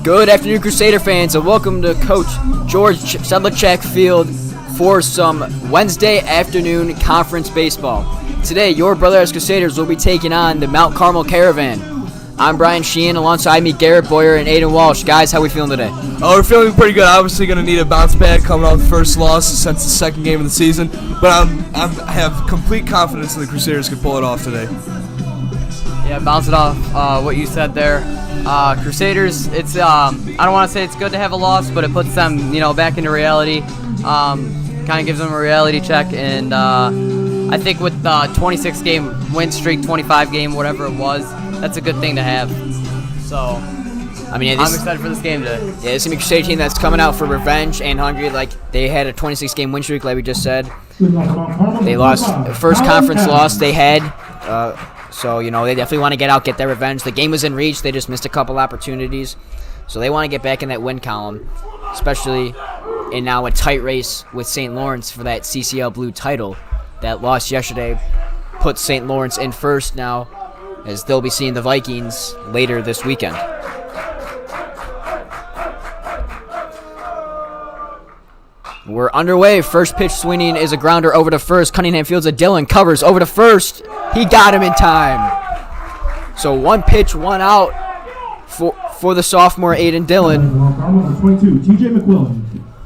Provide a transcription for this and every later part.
Good afternoon, Crusader fans, and welcome to Coach George Sedlacek Field for some Wednesday afternoon conference baseball. Today, your Brothers Crusaders will be taking on the Mount Carmel Caravan. I'm Brian Sheehan, alongside me, Garrett Boyer and Aiden Walsh. Guys, how we feeling today? We're feeling pretty good. Obviously, going to need a bounce back coming off the first loss since the second game of the season, but I have complete confidence in the Crusaders can pull it off today. Yeah, bounce it off what you said there. Crusaders, it's I don't want to say it's good to have a loss, but it puts them, back into reality. Kind of gives them a reality check, and I think with the 26-game win streak, 25-game, whatever it was, that's a good thing to have. So, I'm excited for this game today. Yeah, this is going to be a Crusader team that's coming out for revenge and hungry. Like, they had a 26-game win streak, like we just said. They lost the first conference loss they had. So, they definitely want to get their revenge. The game was in reach. They just missed a couple opportunities. So they want to get back in that win column, especially in now a tight race with St. Lawrence for that CCL Blue title. That loss yesterday puts St. Lawrence in first now, as they'll be seeing the Vikings later this weekend. We're underway. First pitch swinging is a grounder over to first. Cunningham fields a Dillon, covers over to first. He got him in time. So one pitch, one out for the sophomore Aiden Dillon.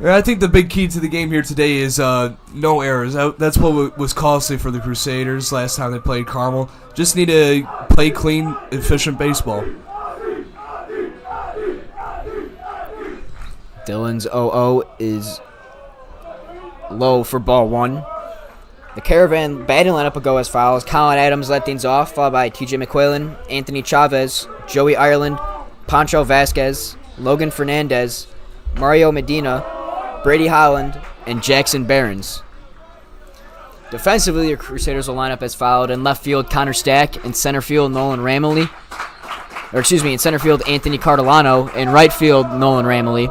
I think the big key to the game here today is no errors. That's what was costly for the Crusaders last time they played Carmel. Just need to play clean, efficient baseball. Dillon's 0-0 is low for ball one. The Caravan batting lineup will go as follows. Colin Adams led things off, followed by TJ McQuillan, Anthony Chavez, Joey Ireland, Pancho Vasquez, Logan Fernandez, Mario Medina, Brady Holland, and Jackson Behrens. Defensively, the Crusaders will line up as followed. In left field, Connor Stack. In center field, in center field, Anthony Cardilano. In right field, Nolan Ramley.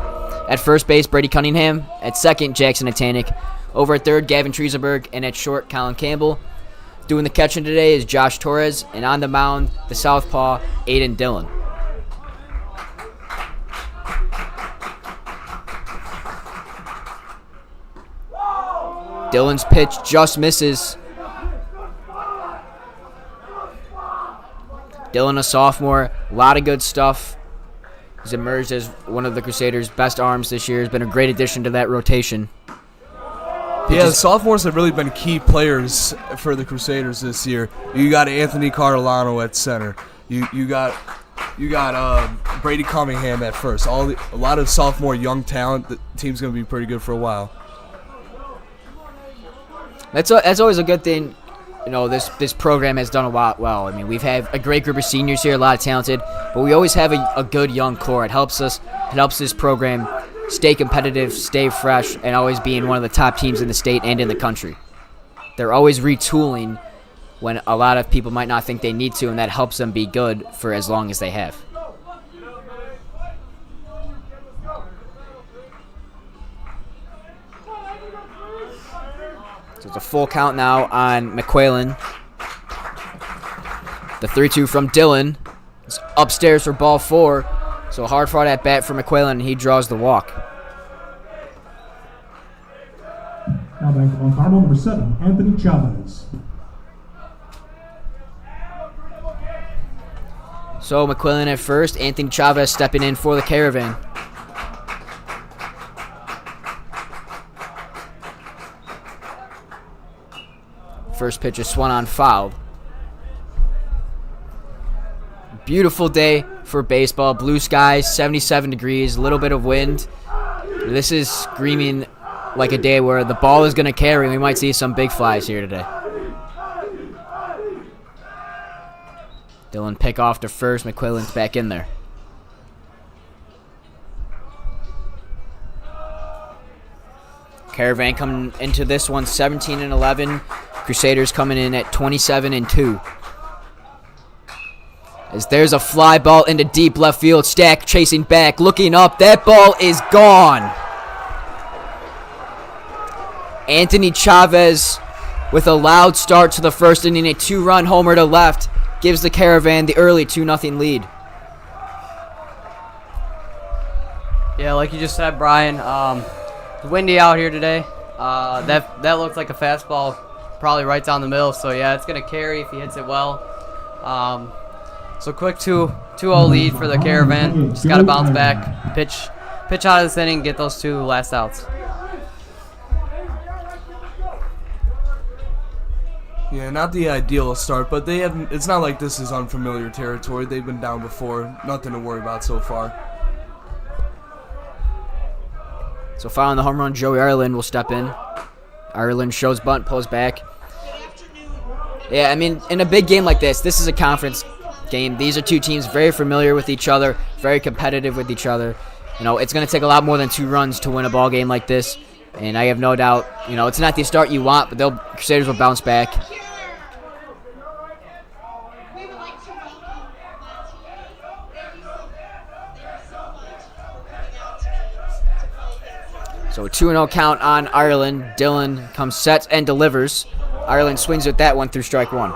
At first base, Brady Cunningham. At second, Jackson Atanik. Over at third, Gavin Triesenberg. And at short, Colin Campbell. Doing the catching today is Josh Torres. And on the mound, the southpaw, Aiden Dillon. Dillon's pitch just misses. Dillon, a sophomore, a lot of good stuff. He's emerged as one of the Crusaders' best arms this year. Has been a great addition to that rotation. The sophomores have really been key players for the Crusaders this year. You got Anthony Cardilano at center. You got Brady Cunningham at first. A lot of sophomore young talent. The team's going to be pretty good for a while. That's always a good thing. This program has done a lot well. We've had a great group of seniors here, a lot of talented, but we always have a good young core. It helps this program stay competitive, stay fresh, and always being one of the top teams in the state and in the country. They're always retooling when a lot of people might not think they need to, and that helps them be good for as long as they have. So it's a full count now on McQuillan. The 3-2 from Dillon. It's upstairs for ball four. So a hard fought at bat for McQuillan, and he draws the walk. Now back to Mount Carmel, number 7, Anthony Chavez. So McQuillan at first, Anthony Chavez stepping in for the Caravan. First pitch is swung on foul. Beautiful day for baseball. Blue skies, 77 degrees, a little bit of wind. This is screaming like a day where the ball is going to carry. We might see some big flies here today. Dillon pick off to first. McQuillan's back in there. Caravan coming into this one 17-11. Crusaders coming in at 27-2. As there's a fly ball into deep left field. Stack chasing back, looking up. That ball is gone. Anthony Chavez with a loud start to the first inning. A 2-run homer to left gives the Caravan the early 2-0 lead. Yeah, like you just said, Brian. It's windy out here today. That looks like a fastball, probably right down the middle. So yeah, it's gonna carry if he hits it well. So quick 2-0 lead for the Caravan. Just gotta bounce back, pitch out of this inning, get those 2 last outs. Yeah, not the ideal start, but they haven't. It's not like this is unfamiliar territory. They've been down before. Nothing to worry about so far. So following the home run, Joey Ireland will step in. Ireland shows bunt, pulls back. Yeah, I mean, in a big game like this is a conference game. These are 2 teams very familiar with each other, very competitive with each other. You know, it's going to take a lot more than 2 runs to win a ball game like this. And I have no doubt, you know, it's not the start you want, but Crusaders will bounce back. So a 2-0 count on Ireland. Dylan comes set and delivers. Ireland swings with that one through strike 1.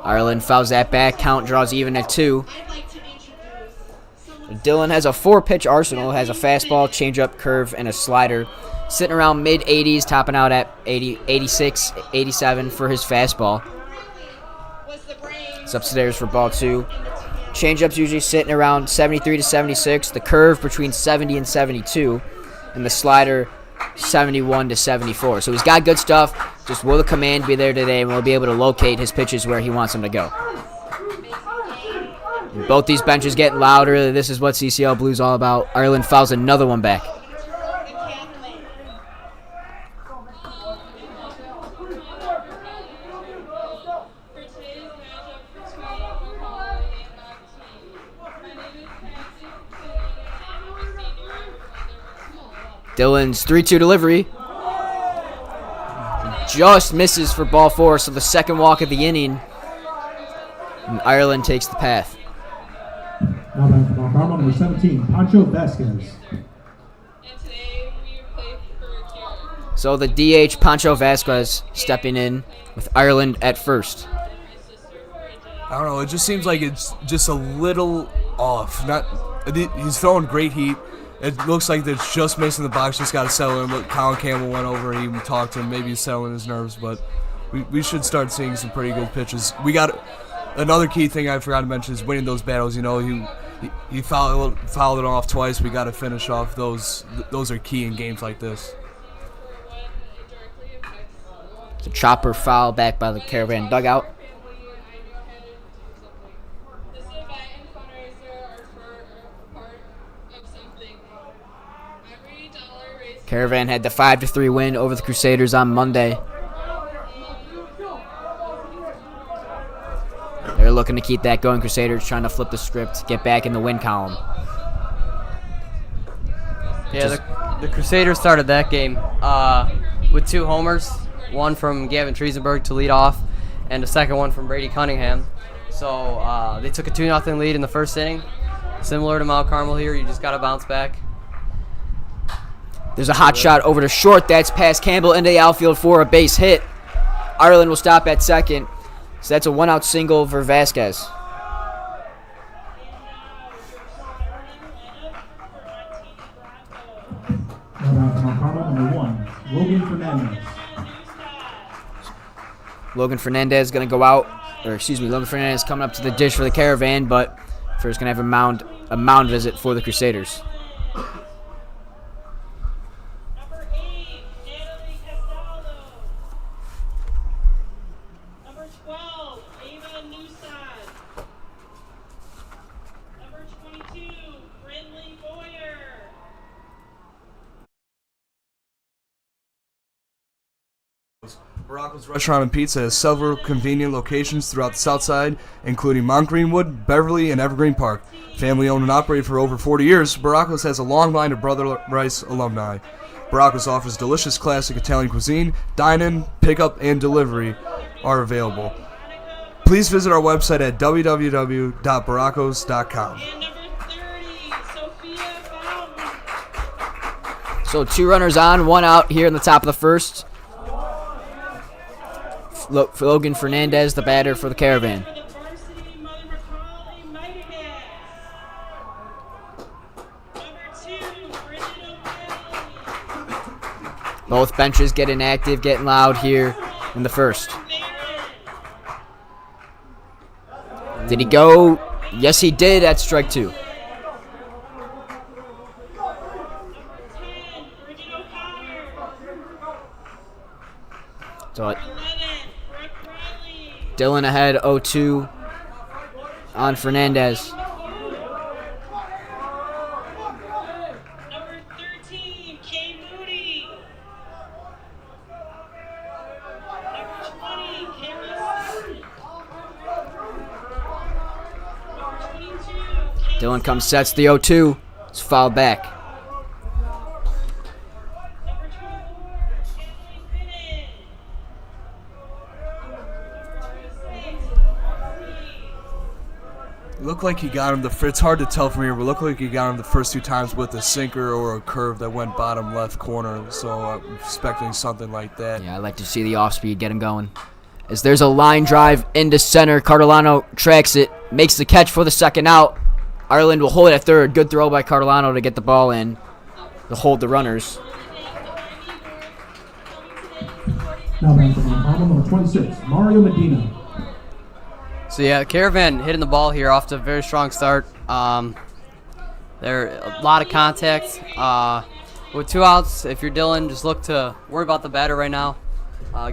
Ireland fouls that back. Count draws even at 2. Dylan has a 4-pitch arsenal. Has a fastball, changeup, curve, and a slider. Sitting around mid-80s, topping out at 80, 86, 87 for his fastball. It's upstairs for ball 2. Changeup's usually sitting around 73 to 76. The curve between 70 and 72. And the slider 71 to 74. So he's got good stuff. Just will the command be there today, and we'll be able to locate his pitches where he wants them to go. And both these benches getting louder. This is what CCL Blue's all about. Ireland fouls another one back. Dylan's 3-2 delivery. Just misses for ball 4, so the second walk of the inning. And Ireland takes the path. Now back to Mount Carmel, number 17, Pancho Vasquez. So the DH, Pancho Vasquez, stepping in with Ireland at first. I don't know. It just seems like it's just a little off. He's throwing great heat. It looks like they're just missing the box. Just got to settle in. But Colin Campbell went over. He talked to him. Maybe he's settling his nerves. But we should start seeing some pretty good pitches. We got another key thing I forgot to mention is winning those battles. You know, he fouled it off twice. We got to finish off those. Those are key in games like this. It's a chopper foul back by the Caravan dugout. Caravan had the 5-3 win over the Crusaders on Monday. They're looking to keep that going. Crusaders trying to flip the script, get back in the win column. Yeah, the Crusaders started that game with 2 homers, one from Gavin Triesenberg to lead off, and a second one from Brady Cunningham. So they took a 2-0 lead in the first inning. Similar to Mount Carmel here, you just got to bounce back. There's a hot shot over to short. That's past Campbell into the outfield for a base hit. Ireland will stop at second. So that's a 1-out single for Vasquez. Logan Fernandez. Logan Fernandez going to go out. Logan Fernandez coming up to the dish for the Caravan, but first going to have a mound visit for the Crusaders. Baracos Restaurant and Pizza has several convenient locations throughout the South Side, including Mount Greenwood, Beverly, and Evergreen Park. Family owned and operated for over 40 years, Baracos has a long line of Brother Rice alumni. Baracos offers delicious classic Italian cuisine. Dine-in, pickup, and delivery are available. Please visit our website at www.baracos.com. So 2 runners on, 1 out here in the top of the first. Logan Fernandez, the batter for the Caravan. Both benches getting active, getting loud here in the first. Did he go? Yes, he did at strike 2. So Dylan ahead 0-2 on Fernandez. Dylan comes, sets the 0-2. It's fouled back. Looked like he got him it's hard to tell from here, but looked like he got him the first 2 times with a sinker or a curve that went bottom left corner. So I'm expecting something like that. Yeah, I like to see the off-speed get him going. As there's a line drive into center, Cardellano tracks it, makes the catch for the second out. Ireland will hold it at third. Good throw by Cardellano to get the ball in, to hold the runners. Now back to Mount Carmel, number 26, Mario Medina. So yeah, Caravan hitting the ball here off to a very strong start. There a lot of contact. With 2 outs, if you're Dylan, just look to worry about the batter right now.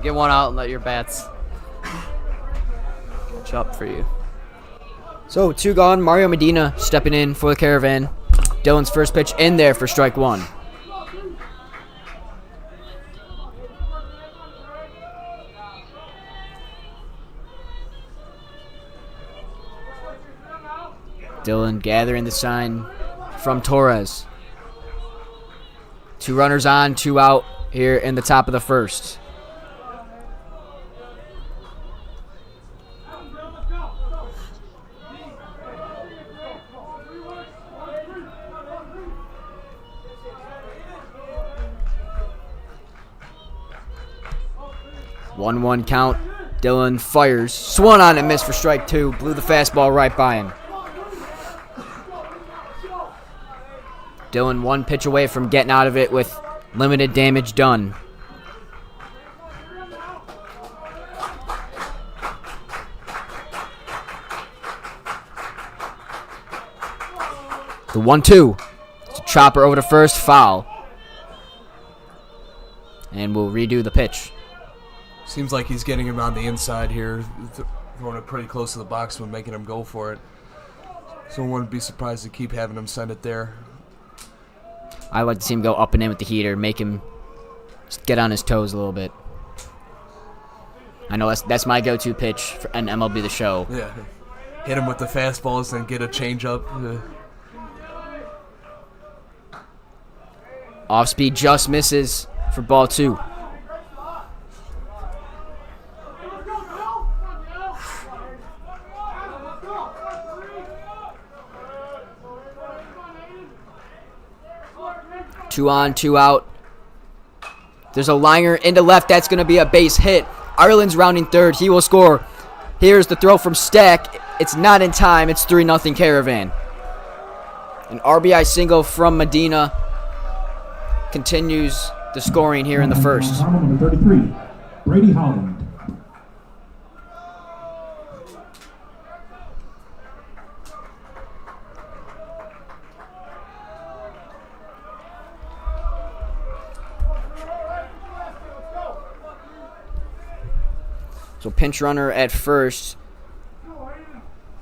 Get 1 out and let your bats catch up for you. So 2 gone. Mario Medina stepping in for the Caravan. Dylan's first pitch in there for strike 1. Dylan gathering the sign from Torres. 2 runners on, 2 out here in the top of the first. One count. Dylan fires. Swung on and missed for strike 2. Blew the fastball right by him. Dylan 1 pitch away from getting out of it with limited damage done. The 1-2. It's a chopper over to first, foul. And we'll redo the pitch. Seems like he's getting him on the inside here, throwing it pretty close to the box but making him go for it. So I wouldn't be surprised to keep having him send it there. I like to see him go up and in with the heater, make him just get on his toes a little bit. I know that's my go-to pitch for an MLB The Show. Yeah, hit him with the fastballs and get a changeup. Off speed just misses for ball 2. Two on, 2 out. There's a liner into left. That's going to be a base hit. Ireland's rounding third. He will score. Here's the throw from Stack. It's not in time. It's 3-0 Caravan. An RBI single from Medina continues the scoring here in the first. Number 33, Brady Holland. So pinch runner at first.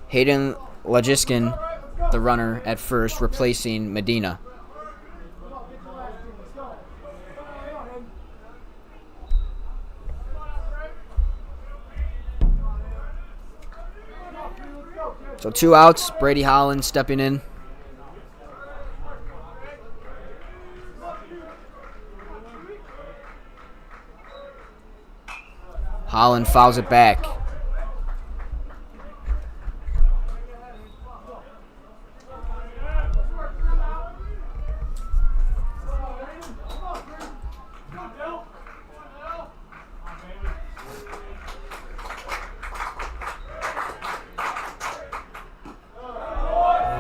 Hayden Lajiskin, the runner at first, replacing Medina. So 2 outs, Brady Holland stepping in. Holland fouls it back.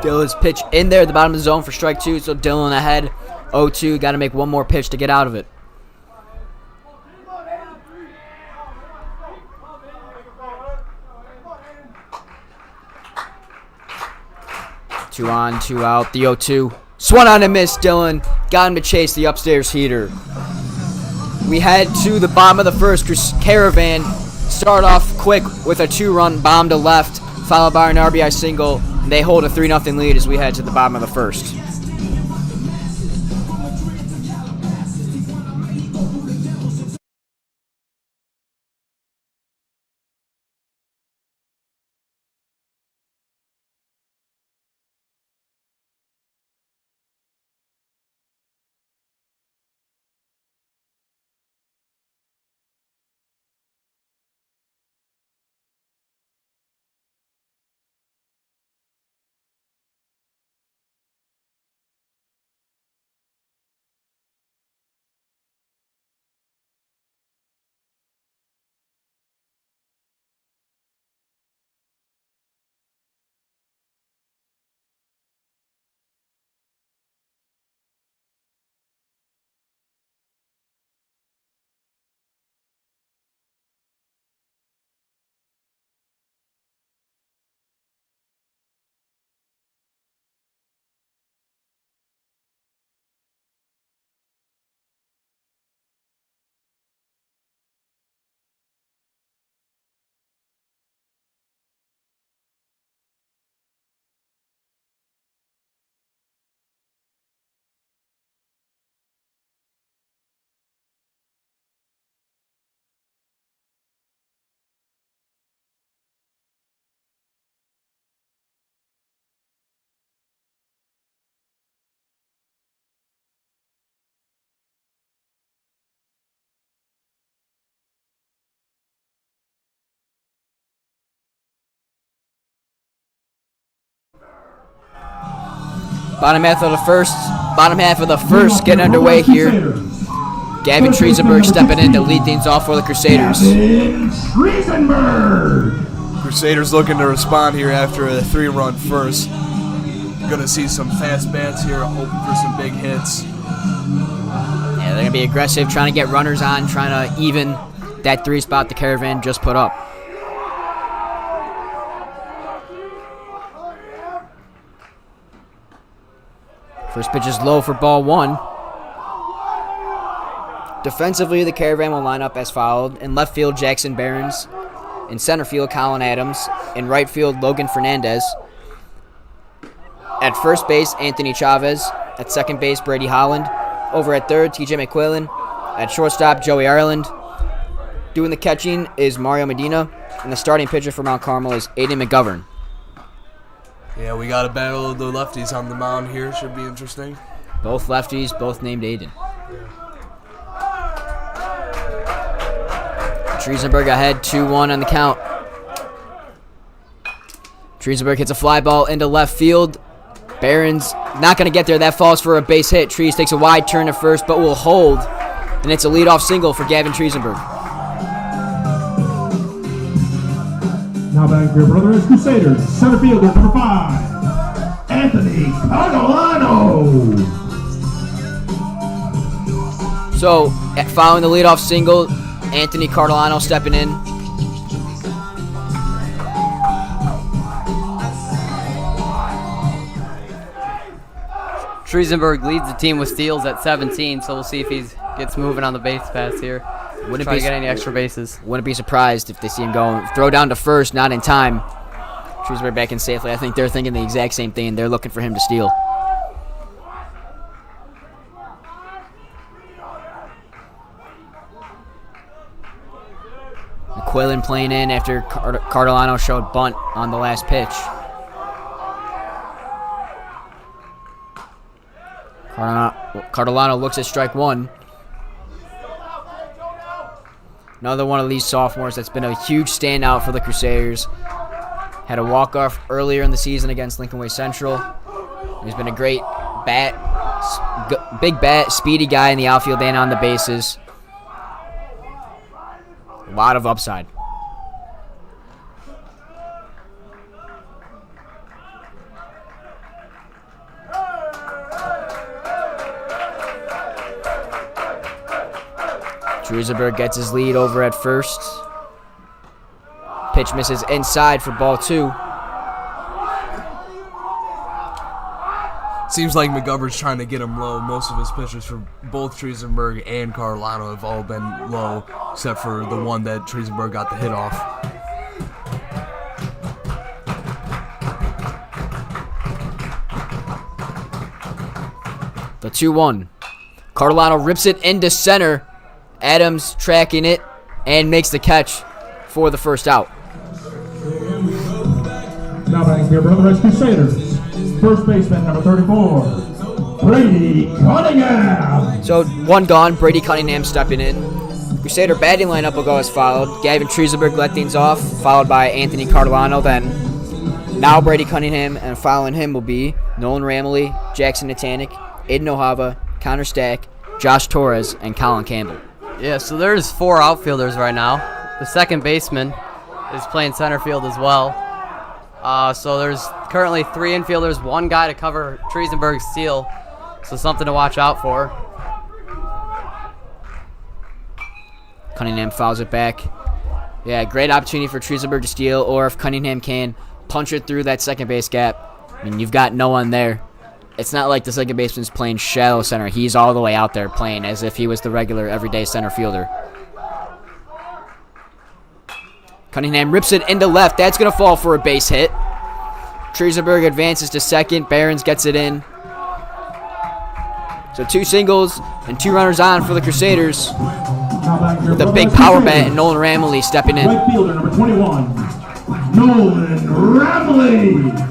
Dylan's pitch in there at the bottom of the zone for strike 2. So Dylan ahead, 0-2. Got to make one more pitch to get out of it. 2 on, 2 out. The 0-2. Swung on and missed. Dylan got him to chase the upstairs heater. We head to the bottom of the first. Caravan start off quick with a 2-run bomb to left, followed by an RBI single. And they hold a 3-0 lead as we head to the bottom of the first. Bottom half of the first getting underway here. Gavin Triesenberg stepping in to lead things off for the Crusaders. Crusaders looking to respond here after a 3-run first. Gonna see some fast bats here, hoping for some big hits. Yeah, they're gonna be aggressive, trying to get runners on, trying to even that 3 spot the Caravan just put up. First pitch is low for ball 1. Defensively, the Caravan will line up as followed. In left field, Jackson Behrens. In center field, Colin Adams. In right field, Logan Fernandez. At first base, Anthony Chavez. At second base, Brady Holland. Over at third, TJ McQuillan. At shortstop, Joey Ireland. Doing the catching is Mario Medina. And the starting pitcher for Mount Carmel is Aiden McGovern. Yeah, we got a battle of the lefties on the mound here. Should be interesting. Both lefties, both named Aiden. Triesenberg ahead, 2-1 on the count. Triesenberg hits a fly ball into left field. Barron's not going to get there. That falls for a base hit. Trees takes a wide turn to first, but will hold. And it's a leadoff single for Gavin Triesenberg. Now back for your Brothers Crusaders, center fielder number 5, Anthony Catalano. So, following the leadoff single, Anthony Cardolano stepping in. Triesenberg leads the team with steals at 17, so we'll see if he gets moving on the base pass here. Wouldn't try to get any extra bases. Wouldn't be surprised if they see him going. Throw down to first, not in time. Triesenberg back in safely. I think they're thinking the exact same thing. They're looking for him to steal. McQuillan playing in after Cardolano showed bunt on the last pitch. Cardolano looks at strike 1. Another one of these sophomores that's been a huge standout for the Crusaders. Had a walk-off earlier in the season against Lincoln Way Central. He's been a great big bat, speedy guy in the outfield and on the bases. A lot of upside. Triesenberg gets his lead over at first. Pitch misses inside for ball 2. Seems like McGovern's trying to get him low. Most of his pitches for both Triesenberg and Carolano have all been low, except for the one that Triesenberg got the hit off. The 2-1. Carolano rips it into center. Adams tracking it and makes the catch for the first out. Now batting for your Brother Crusaders. First baseman, number 34, Brady Cunningham. So 1 gone. Brady Cunningham stepping in. Crusader batting lineup will go as followed. Gavin Triesenberg let things off, followed by Anthony Carolano. Then now Brady Cunningham, and following him will be Nolan Ramley, Jackson Natanic, Aiden O'Hava, Connor Stack, Josh Torres, and Colin Campbell. Yeah, so there's 4 outfielders right now. The second baseman is playing center field as well. So there's currently 3 infielders, 1 guy to cover Triesenberg's steal. So something to watch out for. Cunningham fouls it back. Yeah, great opportunity for Triesenberg to steal, or if Cunningham can punch it through that second base gap. I mean, you've got no one there. It's not like the second baseman's playing shallow center. He's all the way out there playing as if he was the regular everyday center fielder. Cunningham rips it into left. That's going to fall for a base hit. Triesenberg advances to second. Barons gets it in. So 2 singles and 2 runners on for the Crusaders. With a big power bat and Nolan Ramley stepping in. Right fielder, number 21, Nolan Ramley.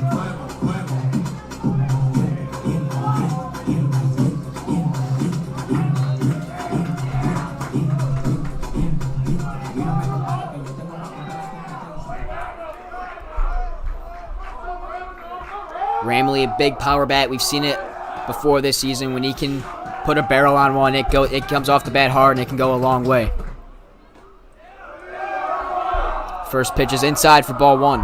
Ramley, a big power bat. We've seen it before this season. When he can put a barrel on one, it comes off the bat hard and it can go a long way. First pitch is inside for ball 1.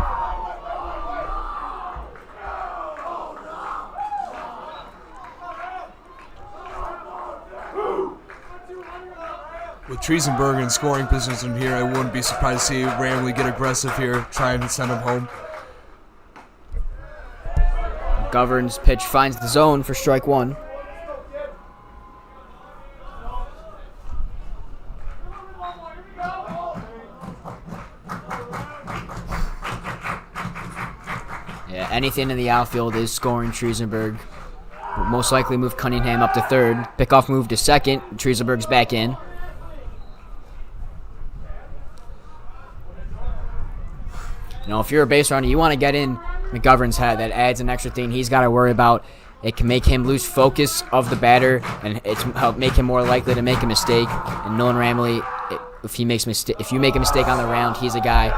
With Triesenberg in scoring position here, I wouldn't be surprised to see Ramley get aggressive here, trying to send him home. Govern's pitch finds the zone for strike 1. Yeah, anything in the outfield is scoring Triesenberg. Will most likely move Cunningham up to third. Pickoff move to second. Triesenberg's back in. You know, if you're a base runner, you want to get in McGovern's head. That adds an extra thing he's got to worry about. It can make him lose focus of the batter, and it's help make him more likely to make a mistake. And Nolan Ramley, if you make a mistake on the round, he's a guy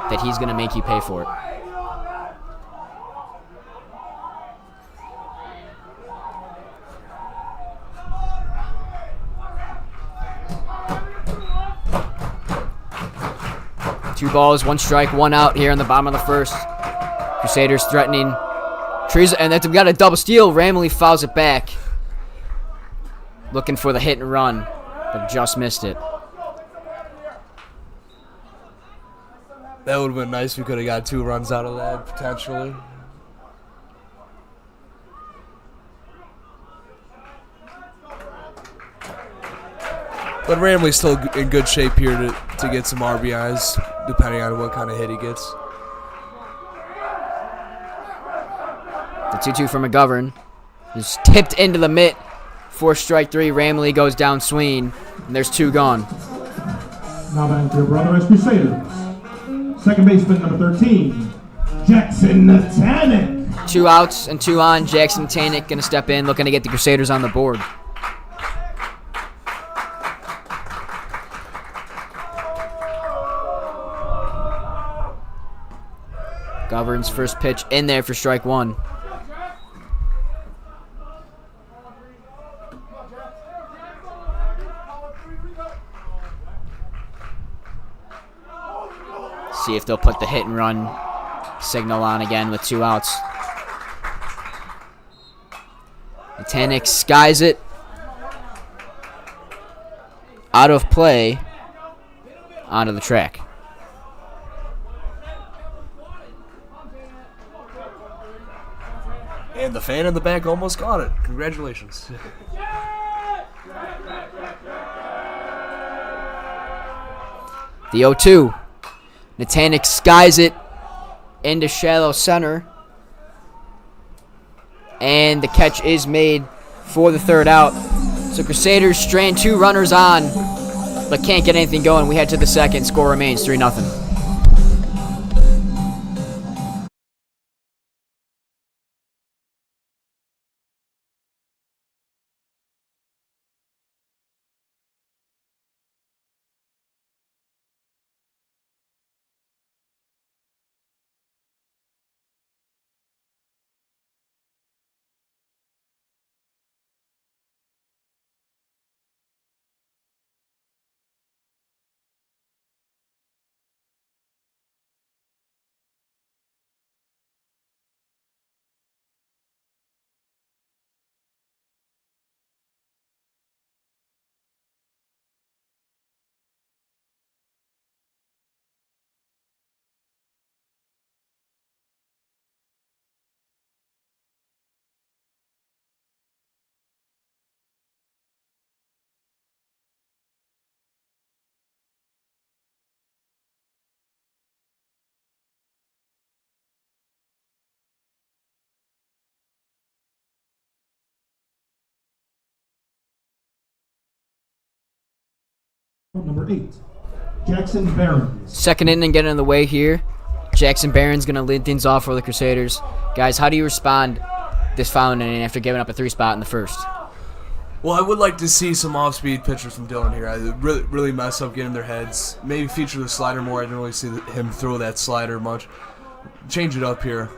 that he's going to make you pay for it. Two balls, 1 strike, 1 out here in the bottom of the first. Crusaders threatening. And we got a double steal. Ramley fouls it back. Looking for the hit and run, but just missed it. That would have been nice. We could have got 2 runs out of that, potentially. But Ramley's still in good shape here to get some RBIs, depending on what kind of hit he gets. The 2-2 from McGovern is tipped into the mitt for strike 3. Ramley goes down swinging, and there's 2 gone. Now back to your Brother Crusaders. Second baseman, number 13, Jackson Natanic. 2 outs and 2 on. Jackson Natanic going to step in, looking to get the Crusaders on the board. Govern's first pitch in there for strike 1. See if they'll put the hit and run signal on again with 2 outs. Natanic skies it. out of play onto the track. And the fan in the back almost got it. Congratulations. The 0-2. Natanic skies it into shallow center. And the catch is made for the third out. So Crusaders strand 2 runners on, but can't get anything going. We head to the second. Score remains 3-0. Number 8, Jackson Barons. Second inning getting in the way here. Jackson Barron's going to lead things off for the Crusaders. Guys, how do you respond this following inning after giving up a 3 spot in the first? Well, I would like to see some off-speed pitchers from Dillon here. I really mess up getting their heads. Maybe feature the slider more. I didn't really see him throw that slider much. Change it up here.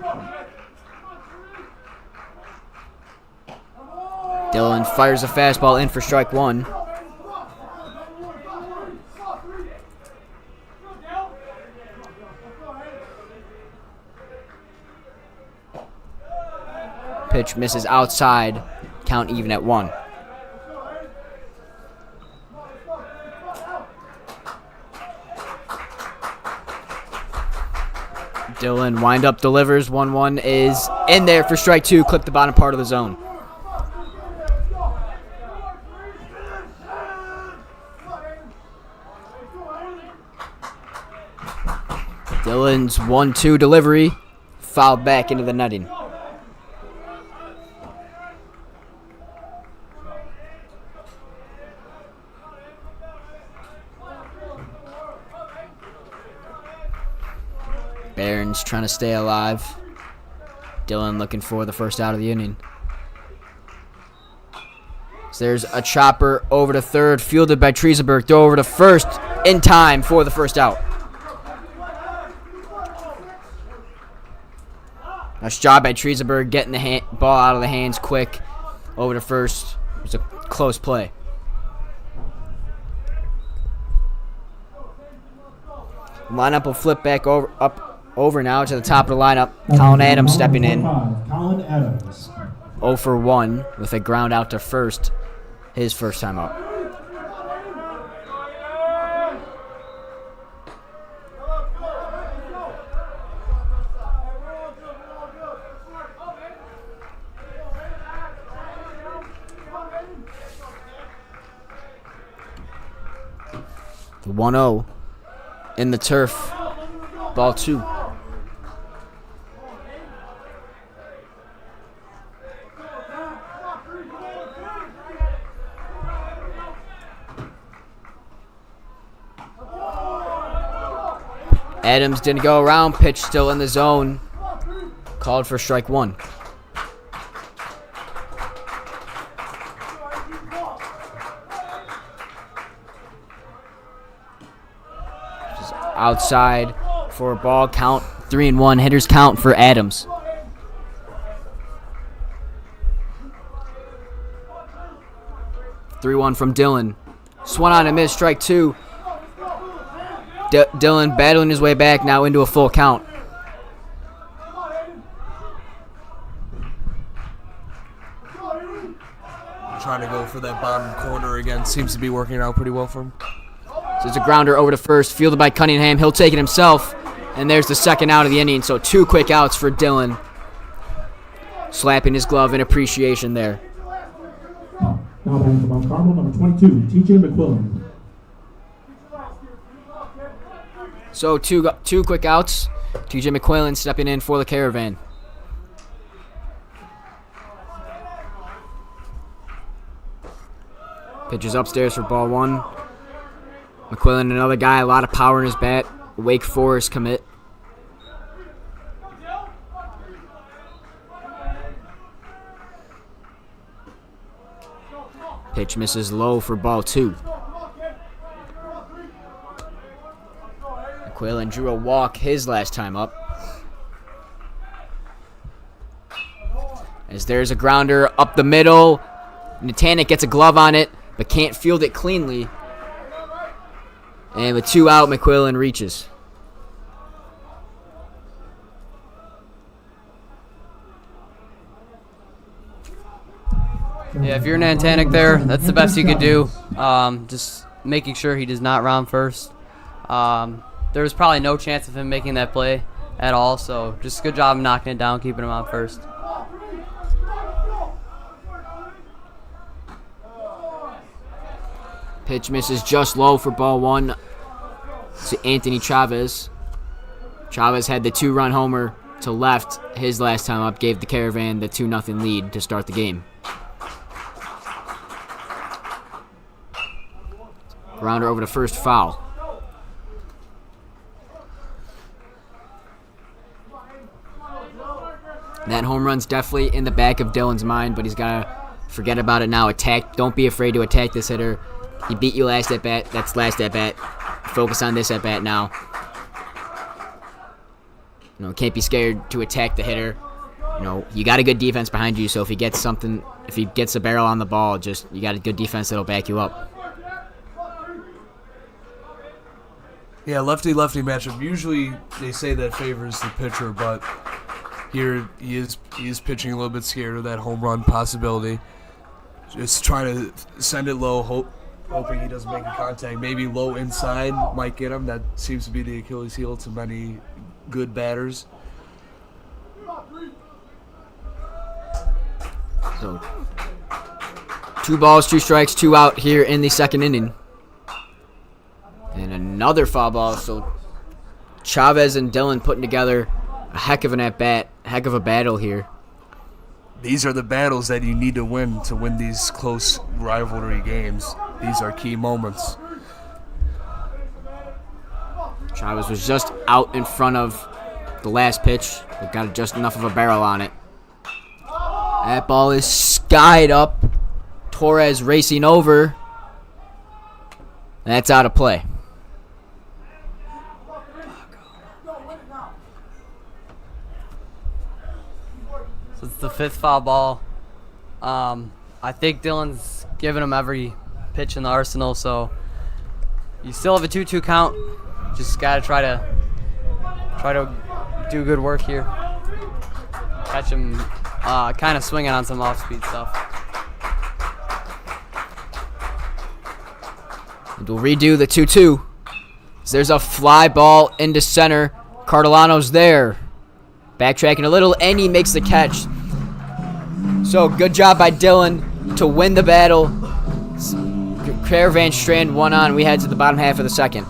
Dillon fires a fastball in for strike 1. Pitch misses outside. Count even at 1. Dillon wind-up delivers. 1-1 is in there for strike 2. Clip the bottom part of the zone. Dillon's 1-2 delivery. Fouled back into the netting. Barron's trying to stay alive. Dillon looking for the first out of the inning. So there's a chopper over to third, fielded by Triesenberg. Throw over to first in time for the first out. Nice job by Triesenberg getting the ball out of the hands quick. Over to first. It was a close play. Lineup will flip back over now to the top of the lineup. Colin Adams stepping in. Colin Adams. 0 for 1 with a ground out to first. His first time up. The 1-0 in the turf. Ball 2. Adams didn't go around. Pitch still in the zone. Called for strike 1. Just outside for a ball. Count 3-1. Hitters count for Adams. Three-1 from Dillon. Swung on and missed. Strike 2. Dillon battling his way back now into a full count. trying to go for that bottom corner again. Seems to be working out pretty well for him. So it's a grounder over to first, fielded by Cunningham. He'll take it himself, and there's the second out of the inning. So 2 quick outs for Dylan. Slapping his glove in appreciation there. Now batting for Mount Carmel, number 22, TJ McQuillan. So two quick outs. TJ McQuillan stepping in for the Caravan. Pitches upstairs for ball 1. McQuillan, another guy, a lot of power in his bat. Wake Forest commit. Pitch misses low for ball 2. McQuillan drew a walk his last time up. As there's a grounder up the middle. Natanic gets a glove on it, but can't field it cleanly. And with 2 out, McQuillan reaches. Yeah, if you're Natanic there, that's the best you could do. Just making sure he does not round first. There was probably no chance of him making that play at all, so just good job of knocking it down, keeping him on first. Pitch misses just low for ball 1 to Anthony Chavez. Chavez had the 2-run homer to left his last time up, gave the Caravan the 2-0 lead to start the game. Grounder over to first, foul. That home run's definitely in the back of Dylan's mind, but he's got to forget about it now. Attack. Don't be afraid to attack this hitter. He beat you last at bat. That's last at bat. Focus on this at bat now. Can't be scared to attack the hitter. You got a good defense behind you, so if he gets a barrel on the ball, you got a good defense that'll back you up. Yeah, lefty-lefty matchup. Usually they say that favors the pitcher, but here he is pitching a little bit scared of that home run possibility. Just trying to send it low, hoping he doesn't make a contact. Maybe low inside might get him. That seems to be the Achilles heel to many good batters. So 2 balls, 2 strikes, 2 out here in the second inning. And another foul ball. So Chavez and Dylan putting together a heck of an at-bat, heck of a battle here. These are the battles that you need to win these close rivalry games. These are key moments. Chavez was just out in front of the last pitch. It got just enough of a barrel on it. That ball is skied up. Torres racing over. That's out of play. So it's the 5th foul ball. I think Dylan's giving him every pitch in the arsenal, so you still have a 2-2 count. Just gotta try to do good work here. Catch him kind of swinging on some off-speed stuff. And we'll redo the 2-2. There's a fly ball into center. Cardellano's there. Backtracking a little, and he makes the catch. So good job by Dylan to win the battle. Caravan strand 1 on. We head to the bottom half of the second.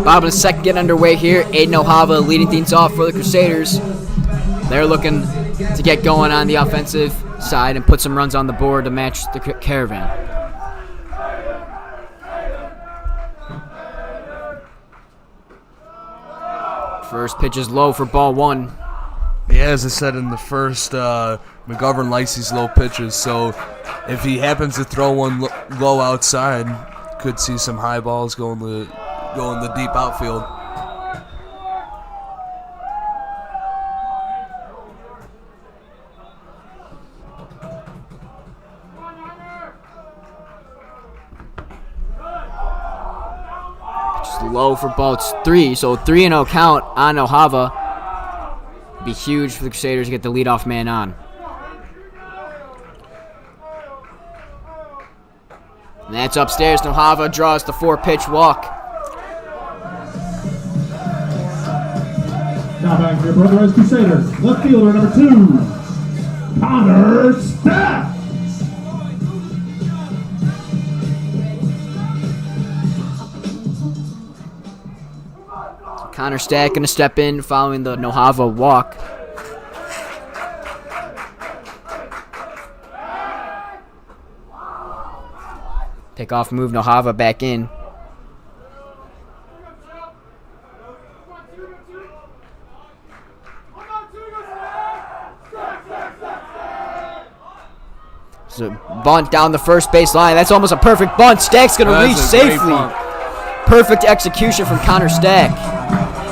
Bottom of the second getting underway here. Aiden O'Hava leading things off for the Crusaders. They're looking to get going on the offensive side and put some runs on the board to match the Caravan. First pitch is low for ball 1. Yeah, as I said in the first, McGovern likes these low pitches, so if he happens to throw one low outside, could see some high balls go in the deep outfield. Just low for ball 3, so 3-0 count on O'Hava. Be huge for the Crusaders to get the leadoff man on. And that's upstairs. O'Hava draws the 4-pitch walk. Now back to your brother as Crusaders. Left fielder number 2, Connor Stack. Connor Stack going to step in following the O'Hava walk. Take off move, O'Hava back in. So bunt down the first base line. That's almost a perfect bunt. Stack's going to reach safely. Perfect execution from Connor Stack.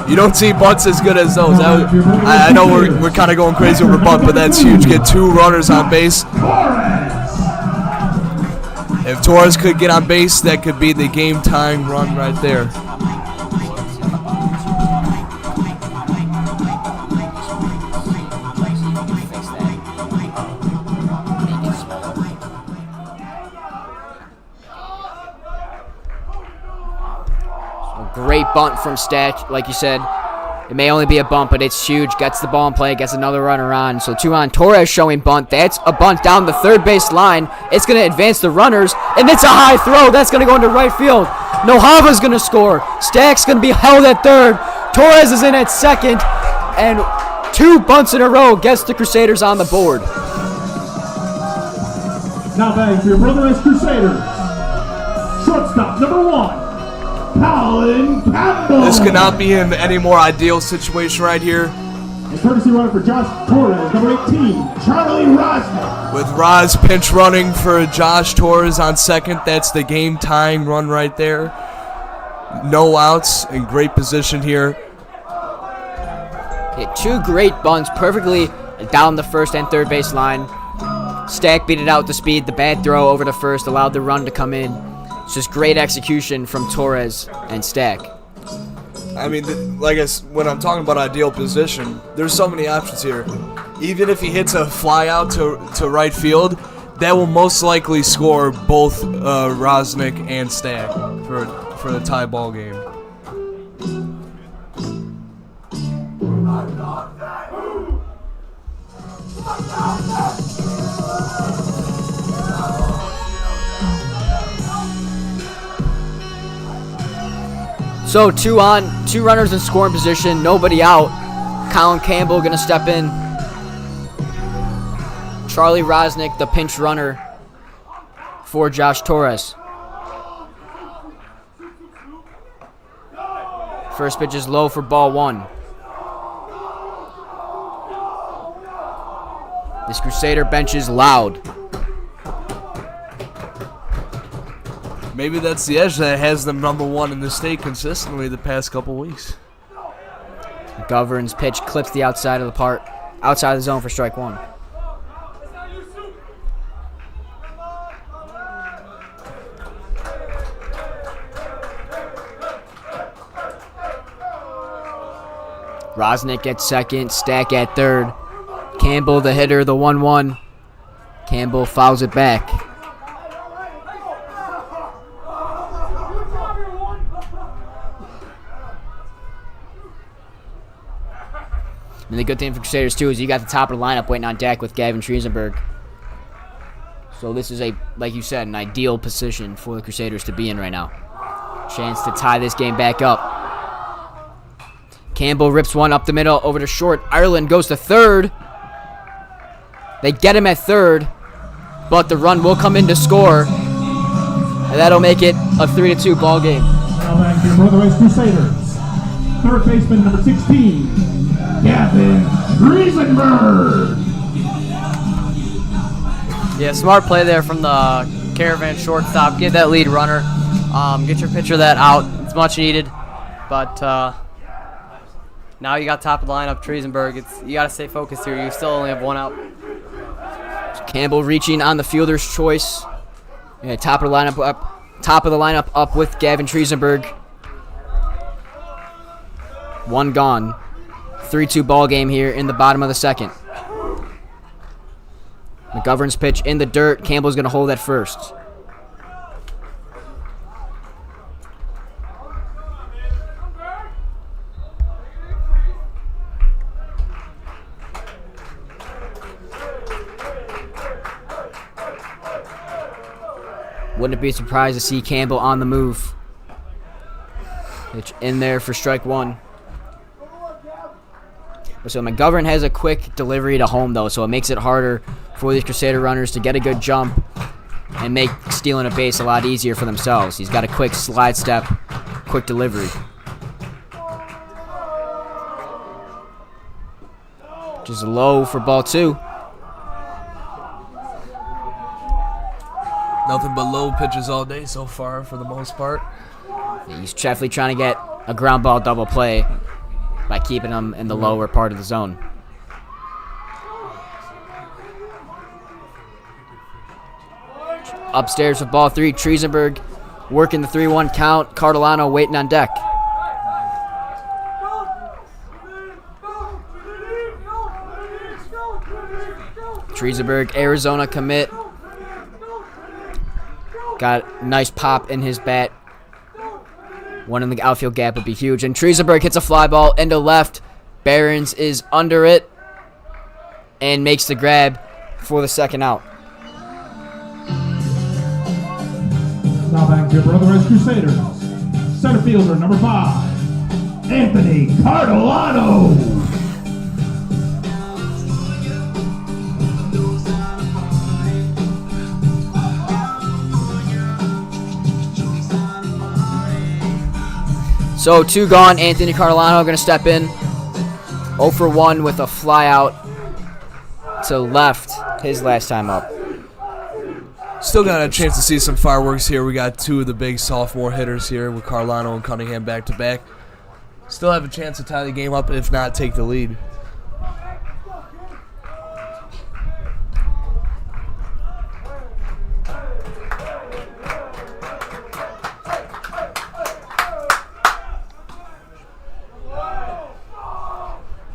You don't see bunts as good as those. I know we're kind of going crazy over bunt, but that's huge. Get 2 runners on base. If Torres could get on base, that could be the game-tying run right there. Great bunt from Stack, like you said. It may only be a bunt, but it's huge. Gets the ball in play, gets another runner on. So 2 on. Torres showing bunt. That's a bunt down the third base line. It's going to advance the runners, and it's a high throw. That's going to go into right field. O'Hava's going to score. Stack's going to be held at third. Torres is in at second, and 2 bunts in a row gets the Crusaders on the board. Now back for your brother as Crusaders. Shortstop number 1. Colin Campbell. This could not be in any more ideal situation right here. A courtesy runner for Josh Torres, number 18, Charlie Rosner. With Roz pinch running for Josh Torres on second, that's the game-tying run right there. No outs, in great position here. Hit 2 great bunts perfectly down the first and third base line. Stack beat it out with speed. The bad throw over to first allowed the run to come in. It's just great execution from Torres and Stack. I mean, when I'm talking about ideal position, there's so many options here. Even if he hits a fly out to right field, that will most likely score both Rosnick and Stack for the tie ball game. So 2 on, 2 runners in scoring position, nobody out. Colin Campbell going to step in. Charlie Rosnick, the pinch runner for Josh Torres. First pitch is low for ball 1. This Crusader bench is loud. Maybe that's the edge that has them number 1 in the state consistently the past couple weeks. McGovern's pitch clips the outside of the zone for strike 1. Rosnick at second, Stack at third. Campbell, the hitter, the 1-1. Campbell fouls it back. And the good thing for Crusaders, too, is you got the top of the lineup waiting on deck with Gavin Triesenberg. So this is, like you said, an ideal position for the Crusaders to be in right now. Chance to tie this game back up. Campbell rips one up the middle over to short. Ireland goes to third. They get him at third, but the run will come in to score, and that'll make it a 3-2 ball game. Now back to your Brother Rice Crusaders. Third baseman, number 16, Gavin Riesenberg. Yeah, smart play there from the Caravan shortstop. Get that lead runner. Get your pitcher that out. It's much needed, but now you got top of the lineup, Triesenberg. You got to stay focused here. You still only have one out. Campbell reaching on the fielder's choice. Yeah, top of the lineup up with Gavin Triesenberg. One gone. 3-2 ball game here in the bottom of the second. McGovern's pitch in the dirt. Campbell's going to hold at first. Wouldn't be surprised to see Campbell on the move. Pitch in there for strike one. So McGovern has a quick delivery to home, though, so it makes it harder for these Crusader runners to get a good jump and make stealing a base a lot easier for themselves. He's got a quick slide step, quick delivery. Just low for ball two. Nothing but low pitches all day so far for the most part. He's definitely trying to get a ground ball double play by keeping them in the lower part of the zone. Upstairs with ball three, Triesenberg working the 3-1 count. Cardellano waiting on deck. Triesenberg, Arizona commit. Got a nice pop in his bat. One in the outfield gap would be huge. And Triesenberg hits a fly ball into left. Barons is under it and makes the grab for the second out. Now back to your Brother Rice Crusaders. Center fielder, number 5, Anthony Cardellano. So 2 gone. Anthony Cardellano going to step in. 0 for 1 with a fly out to left his last time up. Still got a chance to see some fireworks here. We got 2 of the big sophomore hitters here with Cardellano and Cunningham back to back. Still have a chance to tie the game up, if not take the lead.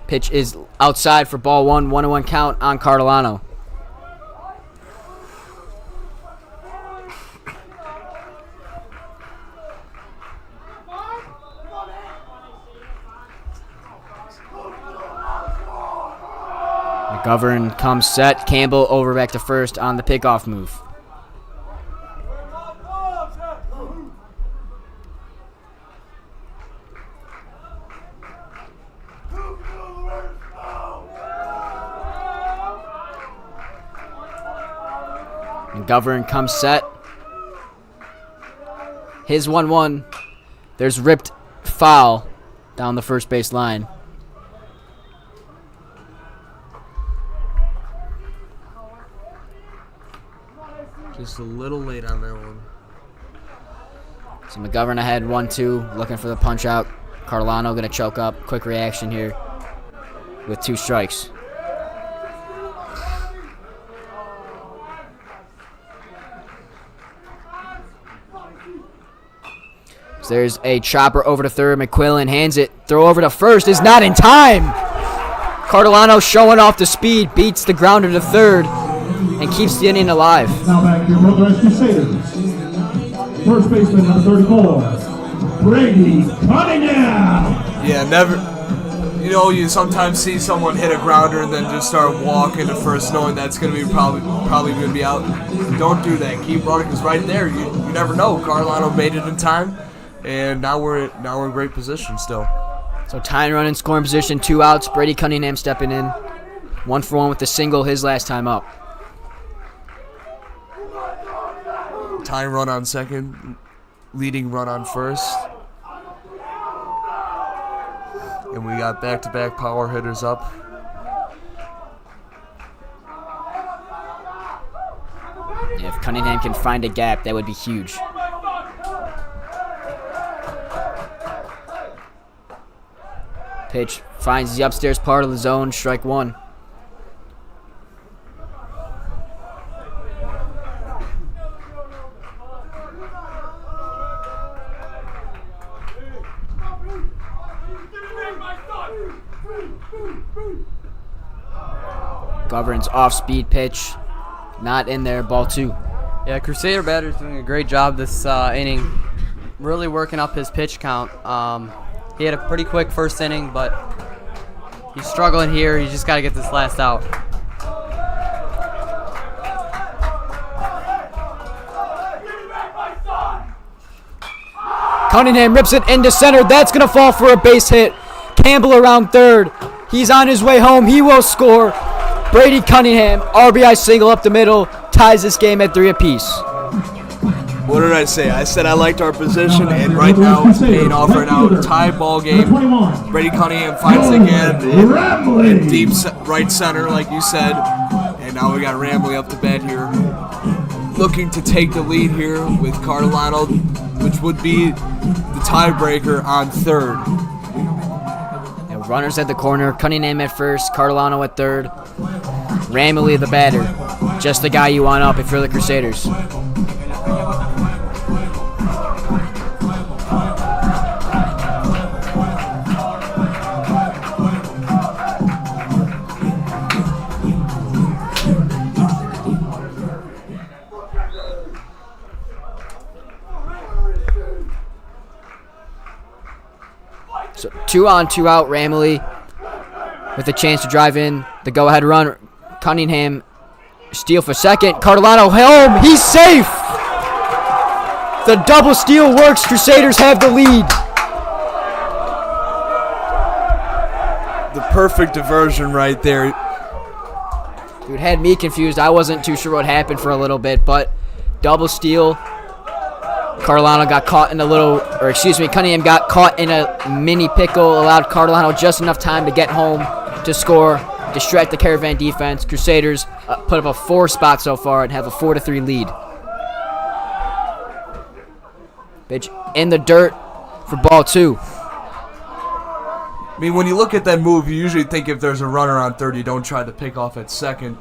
Pitch is outside for ball 1. 1-1 count on Cardellano. McGovern comes set. Campbell over back to first on the pickoff move. McGovern comes set. His 1-1. There's ripped foul down the first base line. Just a little late on that one. So McGovern ahead 1-2, looking for the punch out. Cardellano going to choke up. Quick reaction here with 2 strikes. So there's a chopper over to third. McQuillan hands it. Throw over to first is not in time. Cardellano showing off the speed, beats the grounder to third, and keeps the inning alive. Now back to your Brother Rice Crusaders. First baseman, number 34, Brady Cunningham. Yeah, never. You know, you sometimes see someone hit a grounder and then just start walking to first, knowing that's going to be probably going to be out. Don't do that. Keep running, because right there, you never know. Cardellano made it in time, and now we're in great position still. So tying run in scoring position, 2 outs. Brady Cunningham stepping in. 1 for 1 with the single his last time up. Tying run on second, leading run on first. And we got back-to-back power hitters up. Yeah, if Cunningham can find a gap, that would be huge. Pitch finds the upstairs part of the zone, strike 1. Govern's off-speed pitch, not in there, ball 2. Yeah, Crusader batter's doing a great job this inning, really working up his pitch count. He had a pretty quick first inning, but he's struggling here. He's just got to get this last out. Cunningham rips it into center. That's going to fall for a base hit. Campbell around third. He's on his way home. He will score. Brady Cunningham, RBI single up the middle, ties this game at 3 apiece. What did I say? I said I liked our position, and right now it's paying off right now. Tie ball game. Brady Cunningham finds it again in deep right center, like you said. And now we got Ramley up to bat here, looking to take the lead here with Cardolano, which would be the tiebreaker on third. And runners at the corner, Cunningham at first, Cardolano at third. Ramley the batter, just the guy you want up if you're the Crusaders. So 2 on, 2 out, Ramley with a chance to drive in the go-ahead run. Cunningham steal for second. Cardolano home. He's safe. The double steal works. Crusaders have the lead. The perfect diversion right there. Dude, had me confused. I wasn't too sure what happened for a little bit, but double steal. Cardolano got caught in Cunningham got caught in a mini pickle, allowed Cardolano just enough time to get home to score, distract the Caravan defense. Crusaders put up a 4 spot so far and have a 4-3 lead. Pitch in the dirt for ball 2. I mean, when you look at that move, you usually think if there's a runner on third, you don't try to pick off at second.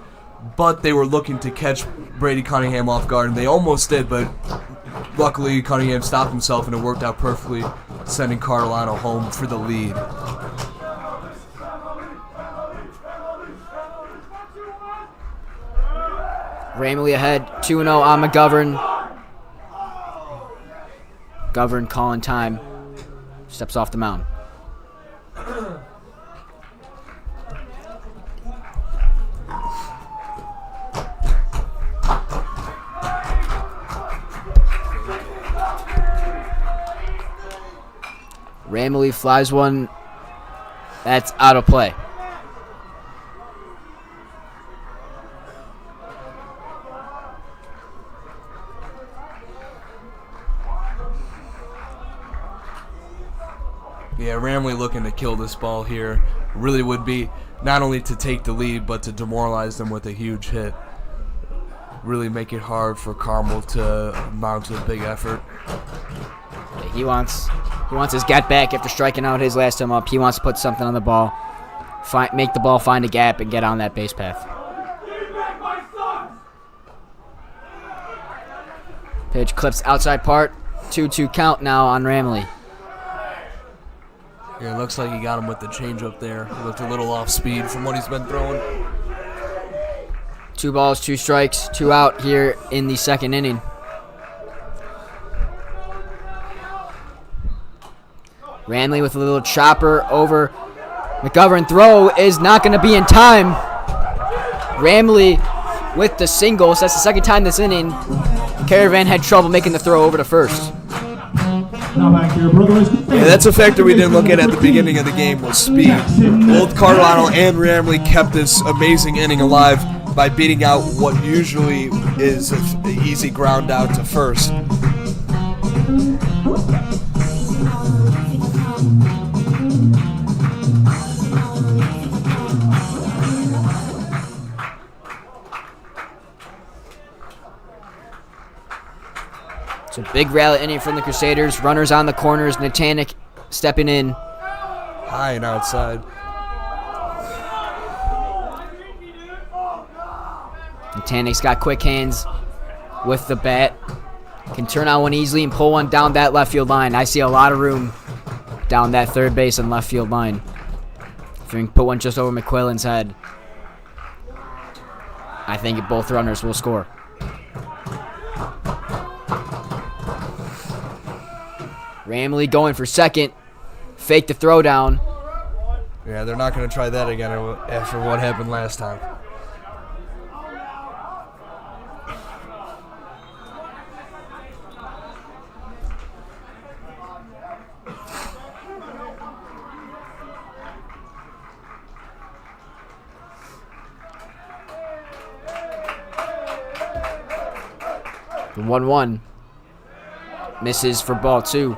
But they were looking to catch Brady Cunningham off guard, and they almost did, but luckily Cunningham stopped himself, and it worked out perfectly, sending Cardolano home for the lead. Ramley ahead, 2-0 on McGovern. McGovern calling time. Steps off the mound. Ramley flies one. That's out of play. Yeah, Ramley looking to kill this ball here. Really would be not only to take the lead, but to demoralize them with a huge hit. Really make it hard for Carmel to mount a big effort. Yeah, he wants his get back after striking out his last time up. He wants to put something on the ball, make the ball find a gap and get on that base path. Pitch clips outside part. 2-2 count now on Ramley. Yeah, it looks like he got him with the changeup there. He looked a little off speed from what he's been throwing. 2 balls, 2 strikes, 2 out here in the second inning. Ramley with a little chopper over McGovern. Throw is not going to be in time. Ramley with the single. So that's the second time this inning Caravan had trouble making the throw over to first. Now back to your brother is Crusaders. Yeah, that's a factor we didn't look at the beginning of the game was speed. Both Cardolano and Ramley kept this amazing inning alive by beating out what usually is an easy ground out to first. It's a big rally inning from the Crusaders. Runners on the corners. Natanic stepping in. High and outside. Natanic's got quick hands with the bat. Can turn on one easily and pull one down that left field line. I see a lot of room down that third base and left field line. If you can put one just over McQuillan's head, I think both runners will score. Ramley going for second. Fake the throw down. Yeah, they're not going to try that again after what happened last time. The 1-1 misses for ball 2.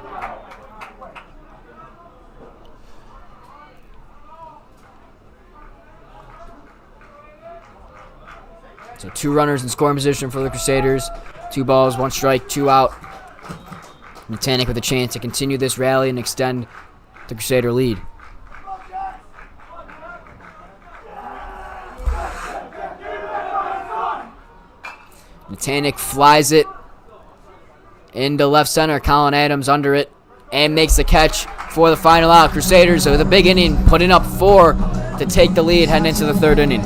So 2 runners in scoring position for the Crusaders. 2 balls, 1 strike, 2 out. Natanic with a chance to continue this rally and extend the Crusader lead. Natanic flies it into left center. Colin Adams under it and makes the catch for the final out. Crusaders with a big inning, putting up 4 to take the lead heading into the 3rd inning.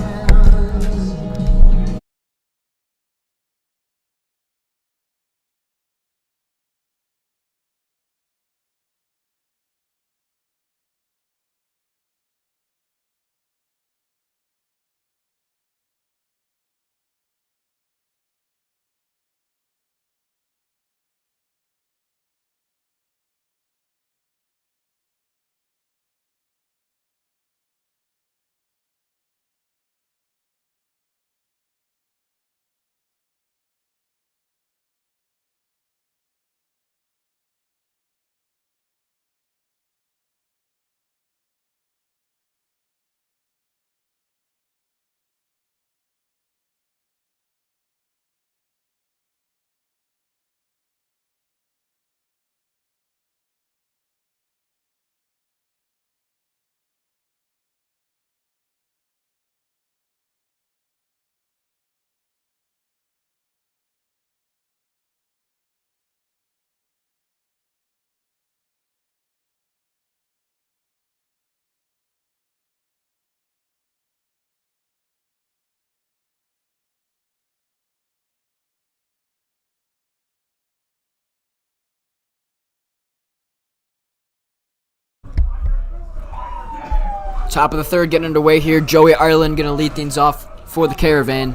Top of the 3rd getting underway here. Joey Ireland going to lead things off for the Caravan.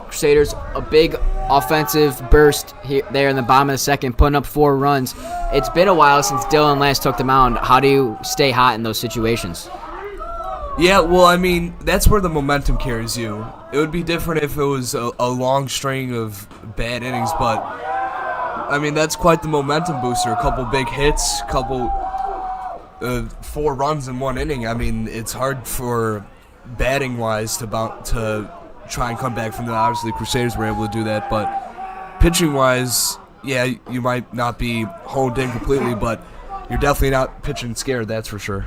Crusaders, a big offensive burst here, there in the bottom of the 2nd, putting up 4 runs. It's been a while since Dylan last took the mound. How do you stay hot in those situations? Yeah, well, I mean, that's where the momentum carries you. It would be different if it was a long string of bad innings, but, I mean, that's quite the momentum booster. A couple big hits, 4 runs in 1 inning. I mean, it's hard for batting-wise to try and come back from that. Obviously, the Crusaders were able to do that, but pitching-wise, yeah, you might not be honed in completely, but you're definitely not pitching scared, that's for sure.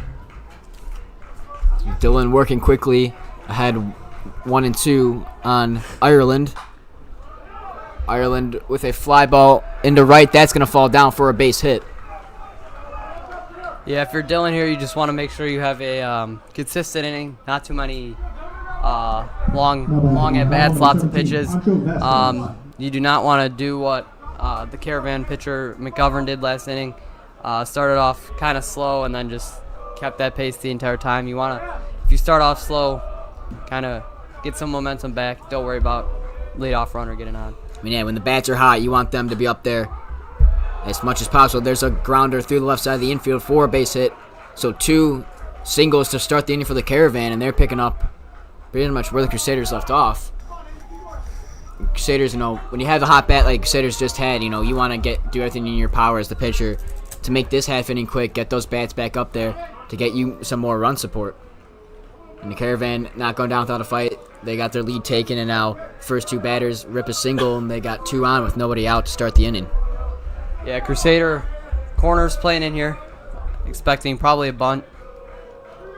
Dylan working quickly ahead 1 and 2 on Ireland. Ireland with a fly ball into right. That's going to fall down for a base hit. Yeah, if you're Dylan here, you just want to make sure you have a consistent inning, not too many long at bats, lots of pitches. You do not want to do what the Caravan pitcher McGovern did last inning. Started off kind of slow and then just kept that pace the entire time. You want to, if you start off slow, kind of get some momentum back. Don't worry about leadoff runner getting on. I mean, yeah, when the bats are hot, you want them to be up there as much as possible. There's a grounder through the left side of the infield for a base hit. So 2 singles to start the inning for the Caravan, and they're picking up pretty much where the Crusaders left off. Crusaders, when you have the hot bat like Crusaders just had, you want to do everything in your power as the pitcher to make this half inning quick, get those bats back up there to get you some more run support. And the Caravan not going down without a fight. They got their lead taken, and now first 2 batters rip a single, and they got 2 on with nobody out to start the inning. Yeah, Crusader corners playing in here, expecting probably a bunt.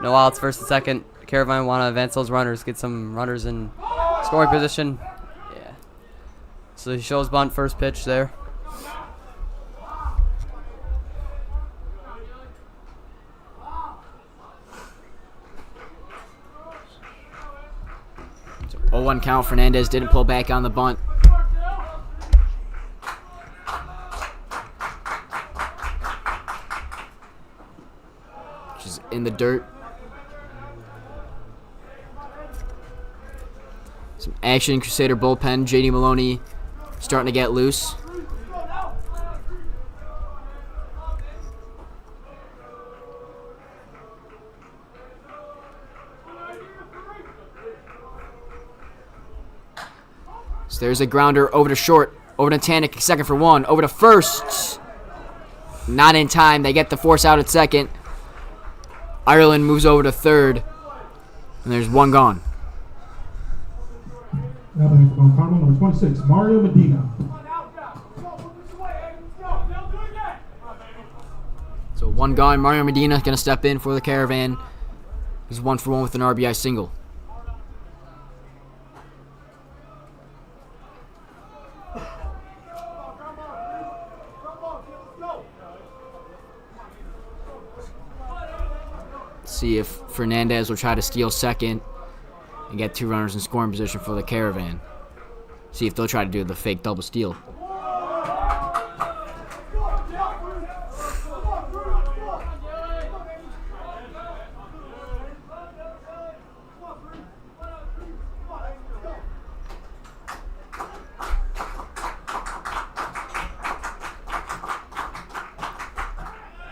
No outs, first and second. Caravan want to advance those runners, get some runners in scoring position. Yeah. So he shows bunt, first pitch there. So 0-1 count. Fernandez didn't pull back on the bunt. Which is in the dirt. Some action in Crusader bullpen. J.D. Maloney starting to get loose. So there's a grounder over to short. Over to Tanik, second for 1. Over to first. Not in time. They get the force out at second. Ireland moves over to third. And there's 1 gone. Now batting for Mount Carmel, number 26, Mario Medina. So 1 gone. Mario Medina going to step in for the Caravan. He's 1 for 1 with an RBI single. See if Fernandez will try to steal second and get 2 runners in scoring position for the Caravan. See if they'll try to do the fake double steal.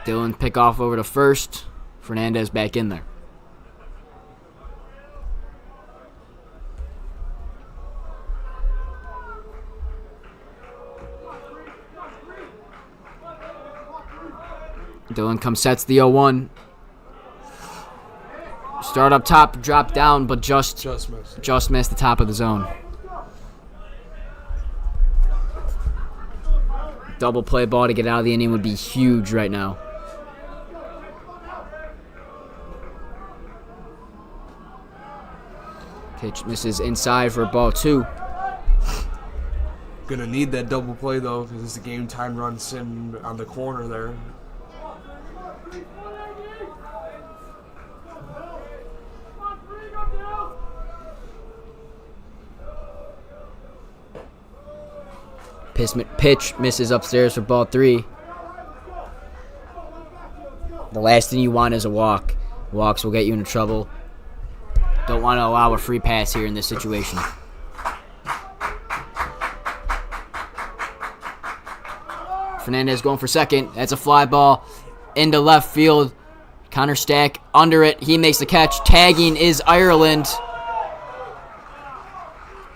Dylan pick off over to first. Fernandez back in there. Dylan sets the 0-1. Start up top, drop down, but just missed the top of the zone. Double play ball to get out of the inning would be huge right now. Pitch misses inside for ball 2. Gonna need that double play though, because it's a game time run sitting on the corner there. Pitch misses upstairs for ball 3. The last thing you want is a walk. Walks will get you into trouble. Don't want to allow a free pass here in this situation. Fernandez going for second. That's a fly ball into left field. Connor Stack under it. He makes the catch. Tagging is Ireland.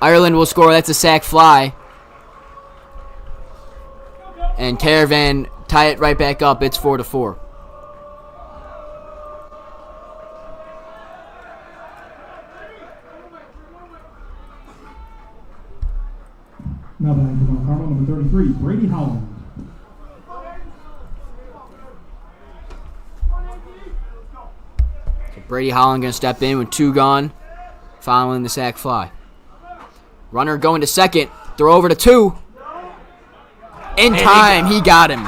Ireland will score. That's a sac fly. And Caravan tie it right back up. It's 4-4. Now batting for Mount Carmel, number 33, Brady Howland. So Brady Howland going to step in with 2 gone, following the sac fly. Runner going to second. Throw over to 2. In time, he got him.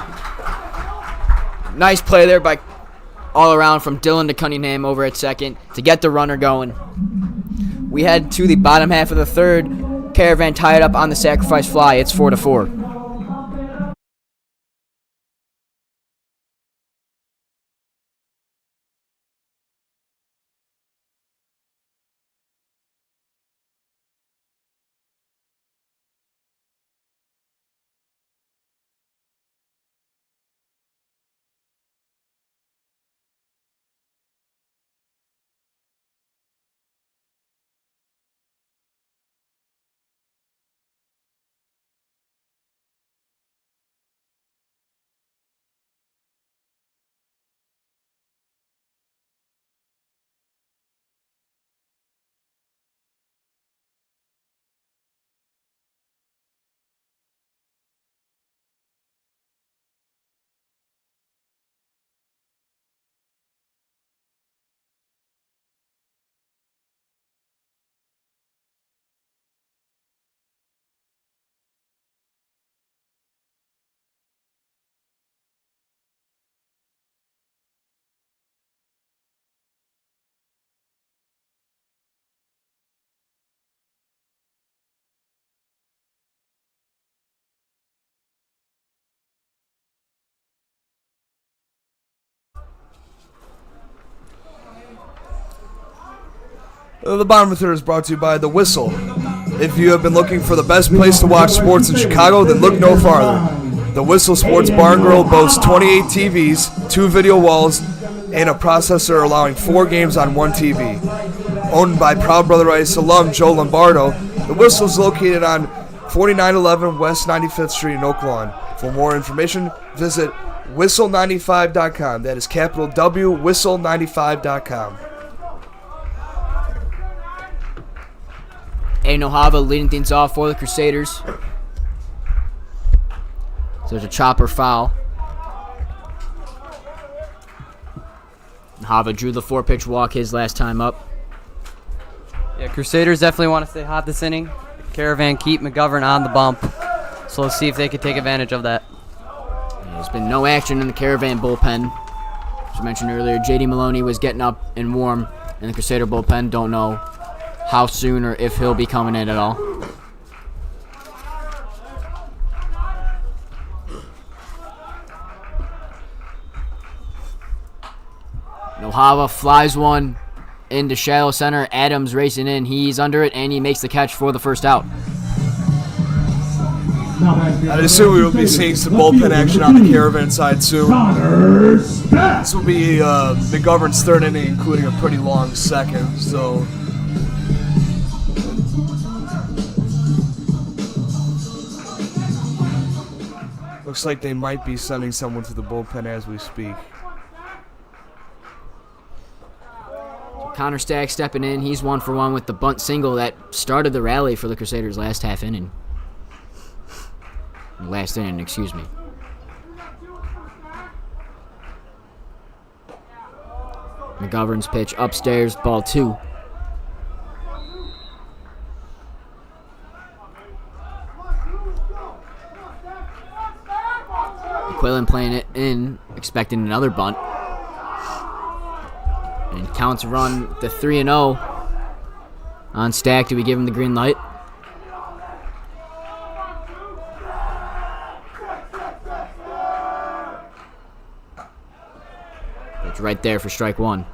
Nice play there by all around from Dylan to Cunningham over at second to get the runner going. We head to the bottom half of the third. Caravan tied up on the sacrifice fly. It's 4-4. The bottom of the third is brought to you by The Whistle. If you have been looking for the best place to watch sports in Chicago, then look no farther. The Whistle Sports Bar and Grill boasts 28 TVs, 2 video walls, and a processor allowing 4 games on 1 TV. Owned by Proud Brother Ice alum Joe Lombardo, The Whistle is located on 4911 West 95th Street in Oak Lawn. For more information, visit whistle95.com. That is capital W, whistle95.com. Aiden O'Hava leading things off for the Crusaders. So there's a chopper foul. Hava drew the 4-pitch walk his last time up. Yeah, Crusaders definitely want to stay hot this inning. Caravan keep McGovern on the bump. So let's see if they can take advantage of that. There's been no action in the Caravan bullpen. As I mentioned earlier, J.D. Maloney was getting up and warm in the Crusader bullpen. Don't know how soon or if he'll be coming in at all. Ohava flies one into shallow center. Adams racing in. He's under it, and he makes the catch for the first out. I'd assume we will be seeing some bullpen action on the Caravan side soon. This will be McGovern's third inning, including a pretty long second. So looks like they might be sending someone to the bullpen as we speak. Connor Stack stepping in. He's 1 for 1 with the bunt single that started the rally for the Crusaders last inning. Excuse me. McGovern's pitch upstairs, ball 2. McQuillan playing it in, expecting another bunt. And counts run the 3-0 on Stack. Do we give him the green light? It's right there for strike 1.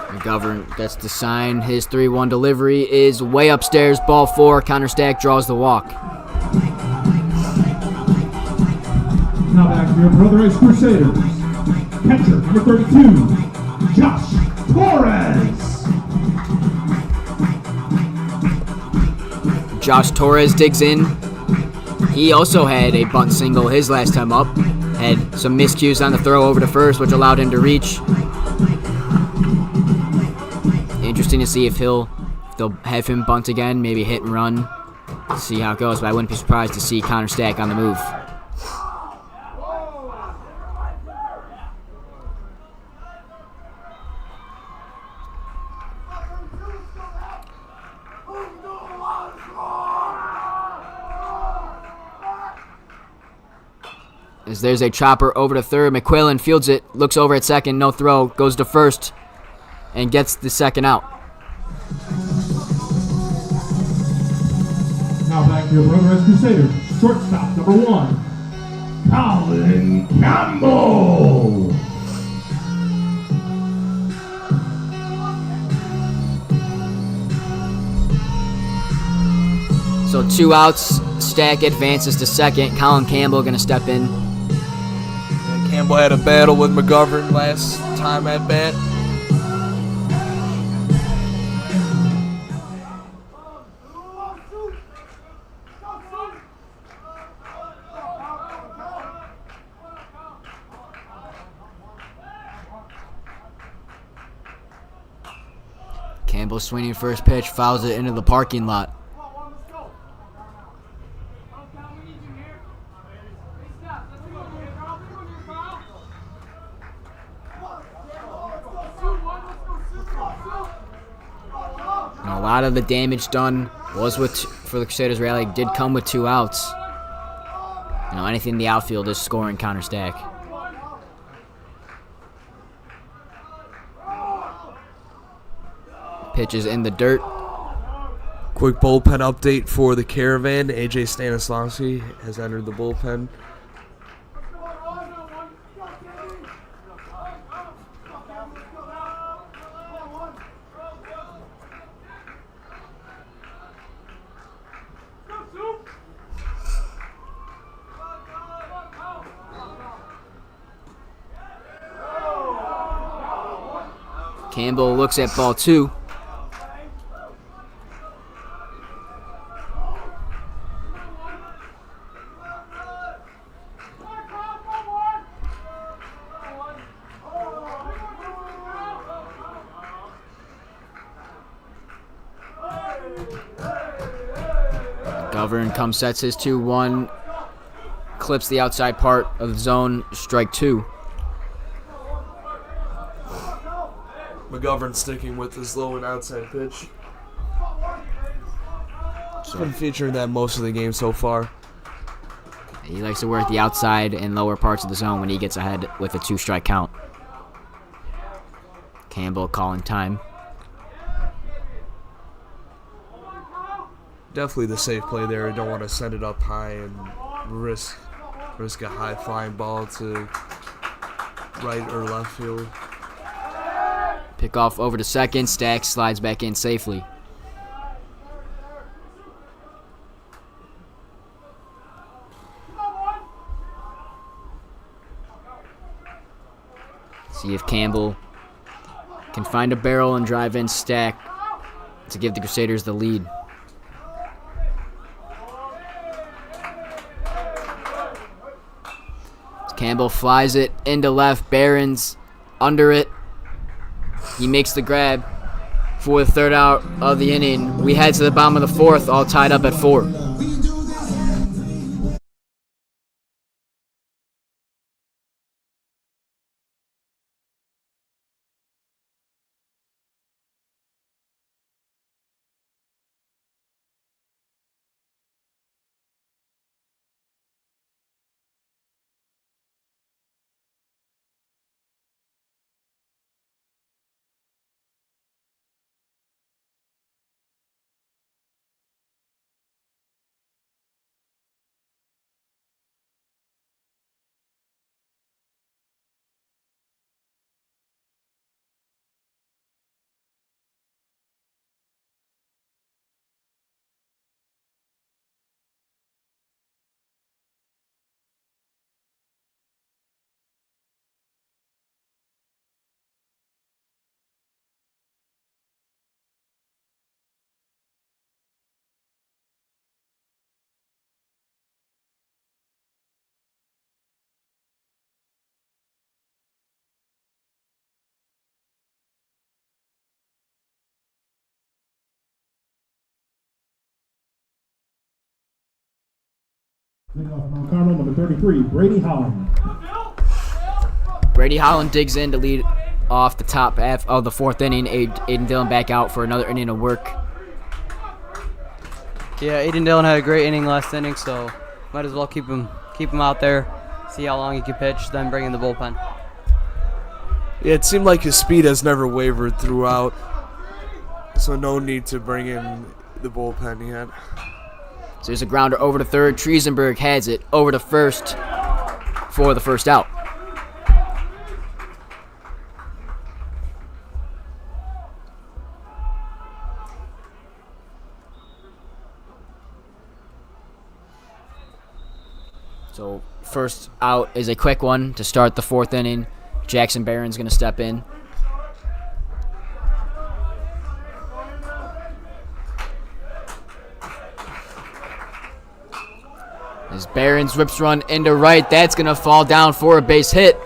McGovern gets the sign. His 3-1 delivery is way upstairs. Ball 4. Connor Stack draws the walk. Now back to your Brother Ice Crusaders. Catcher, number 32, Josh Torres. Josh Torres digs in. He also had a bunt single his last time up. Had some miscues on the throw over to first, which allowed him to reach. Interesting to see if they'll have him bunt again, maybe hit and run. See how it goes, but I wouldn't be surprised to see Connor Stack on the move. As there's a chopper over to third, McQuillan fields it, looks over at second, no throw, goes to first, and gets the second out. Now back to your Brother Ice Crusaders. Shortstop, number 1, Colin Campbell. So 2 outs, Stack advances to second. Colin Campbell going to step in. Campbell had a battle with McGovern last time at bat. Campbell swinging first pitch, fouls it into the parking lot. And a lot of the damage done was for the Crusaders rally did come with 2 outs. Anything in the outfield is scoring Connor Stack. Pitches in the dirt. Quick bullpen update for the Caravan. AJ Stanislavski has entered the bullpen. Campbell looks at ball 2. Govern comes, sets his 2-1, clips the outside part of the zone, strike 2. McGovern sticking with his low and outside pitch. He's been featuring that most of the game so far. He likes to work the outside and lower parts of the zone when he gets ahead with a 2-strike count. Campbell calling time. Definitely the safe play there. Don't want to send it up high and risk a high flying ball to right or left field. Pick off over to second. Stack slides back in safely. See if Campbell can find a barrel and drive in Stack to give the Crusaders the lead. Campbell flies it into left. Barron's under it. He makes the grab for the 3rd out of the inning. We head to the bottom of the 4th, all tied up at 4. Mount Carmel, number 33, Brady Holland. Brady Holland digs in to lead off the top half of the 4th inning. Aiden Dillon back out for another inning of work. Yeah, Aiden Dillon had a great inning last inning, so might as well keep him out there, see how long he can pitch, then bring in the bullpen. Yeah, it seemed like his speed has never wavered throughout, so no need to bring in the bullpen yet. So there's a grounder over to 3rd. Triesenberg has it over to 1st for the 1st out. So 1st out is a quick one to start the 4th inning. Jackson Barron's going to step in. As Barron's whips run into right, that's going to fall down for a base hit.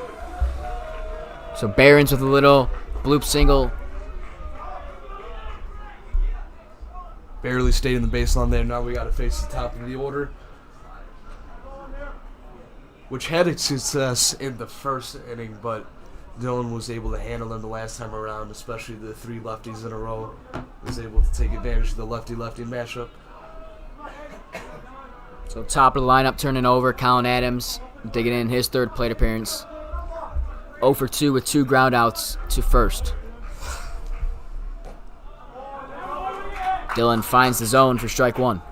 So Barron's with a little bloop single. Barely stayed in the baseline there. Now we got to face the top of the order, which had its success in the 1st inning, but Dillon was able to handle them the last time around, especially the 3 lefties in a row. Was able to take advantage of the lefty-lefty matchup. So top of the lineup turning over. Colin Adams digging in his 3rd plate appearance. 0 for 2 with 2 ground outs to 1st. Dillon finds the zone for strike 1.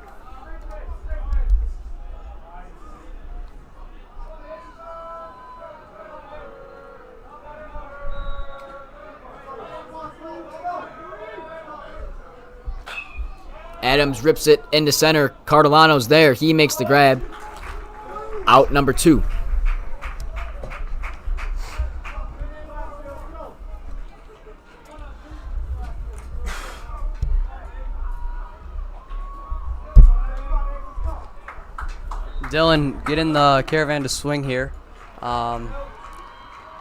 Adams rips it into center. Cardellano's there. He makes the grab. Out number 2. Dylan getting the Caravan to swing here.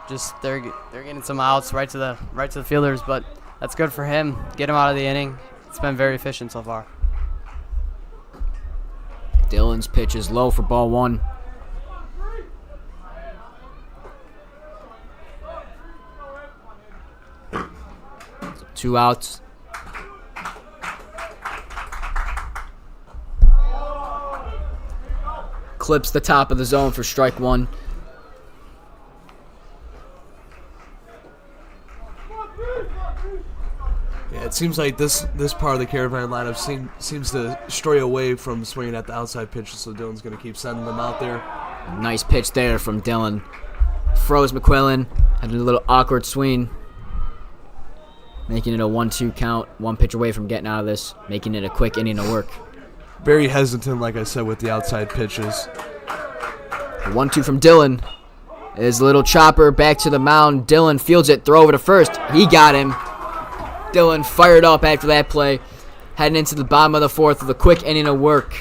Just they're getting some outs right to the fielders, but that's good for him. Get him out of the inning. It's been very efficient so far. Dylan's pitch is low for ball 1. So 2 outs. Clips the top of the zone for strike 1. Yeah, it seems like this part of the Caravan lineup seems to stray away from swinging at the outside pitches, so Dylan's going to keep sending them out there. Nice pitch there from Dylan. Froze McQuillan. Had a little awkward swing. Making it a 1-2 count. 1 pitch away from getting out of this. Making it a quick inning of work. Very hesitant, like I said, with the outside pitches. 1-2 from Dylan. His little chopper back to the mound. Dylan fields it. Throw over to first. He got him. Dylan fired up after that play. Heading into the bottom of the 4th with a quick inning of work.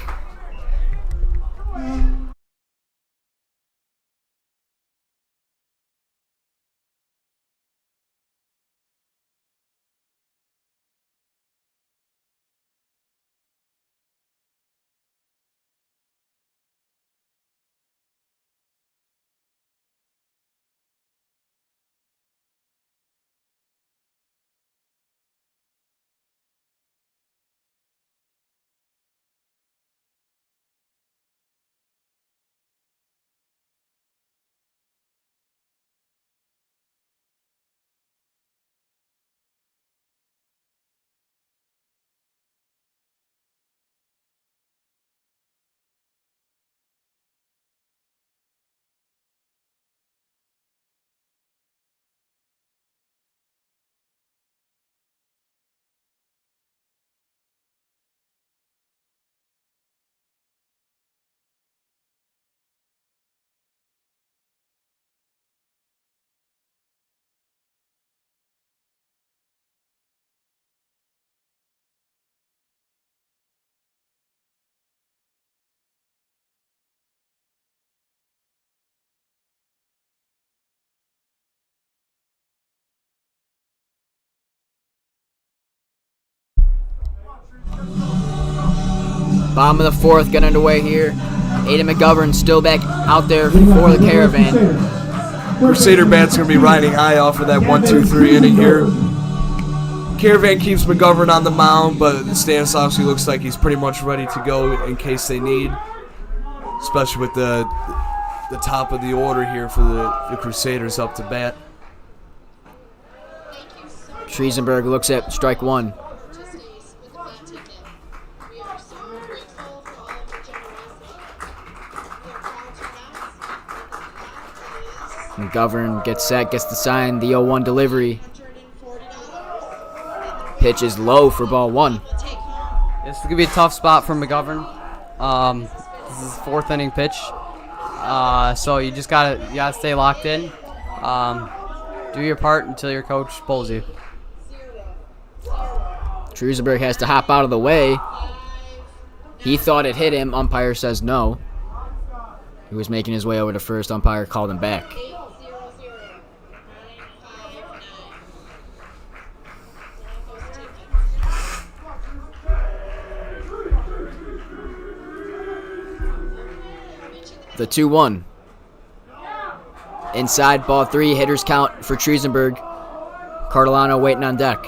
Bottom of the 4th, getting underway here. Aiden McGovern still back out there for the Caravan. Crusader bat's going to be riding high off of that 1-2-3 inning here. Caravan keeps McGovern on the mound, but Stanislavski looks like he's pretty much ready to go in case they need, especially with the top of the order here for the Crusaders up to bat. Triesenberg looks at strike 1. McGovern gets set, gets the sign, the 0-1 delivery. Pitch is low for ball 1. This is going to be a tough spot for McGovern. This is his 4th inning pitch. So you just gotta stay locked in. Do your part until your coach pulls you. Triesenberg has to hop out of the way. He thought it hit him. Umpire says no. He was making his way over to first. Umpire called him back. The 2-1. Inside, ball 3, hitters count for Triesenberg. Cardellano waiting on deck.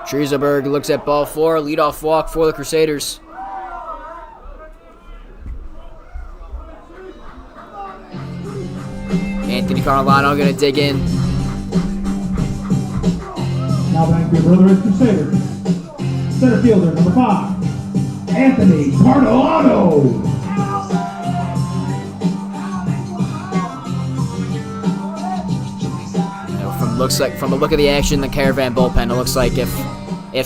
Triesenberg looks at ball 4, leadoff walk for the Crusaders. Anthony Cardellano going to dig in. Now back to your brother is Crusaders. Center fielder, number 5, Anthony Cardellano. From the look of the action, the Caravan bullpen, it looks like if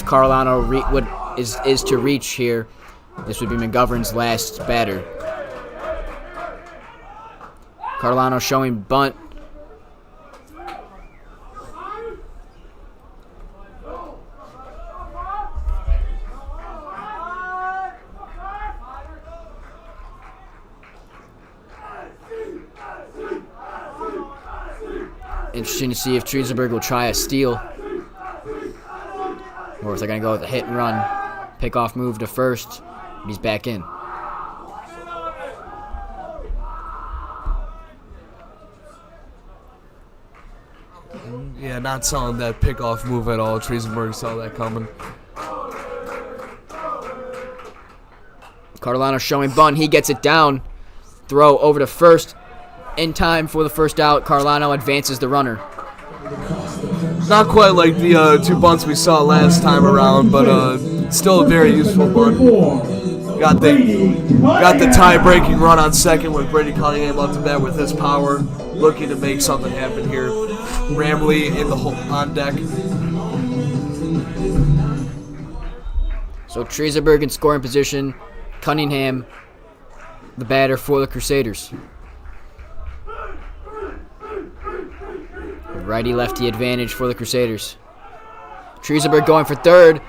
Cardellano is to reach here, this would be McGovern's last batter. Cardellano showing bunt. Interesting to see if Triesenberg will try a steal. Or if they're going to go with a hit and run. Pick-off move to first. And he's back in. Yeah, not selling that pick-off move at all. Triesenberg saw that coming. Cardolano showing bunt. He gets it down. Throw over to first. In time for the first out. Cardolano advances the runner. Not quite like the 2 bunts we saw last time around, but still a very useful bunt. Got the tie-breaking run on second with Brady Cunningham up to bat with his power, looking to make something happen here. Ramley in the on deck. So Triesenberg in scoring position. Cunningham, the batter for the Crusaders. Righty-lefty advantage for the Crusaders. Triesenberg going for third.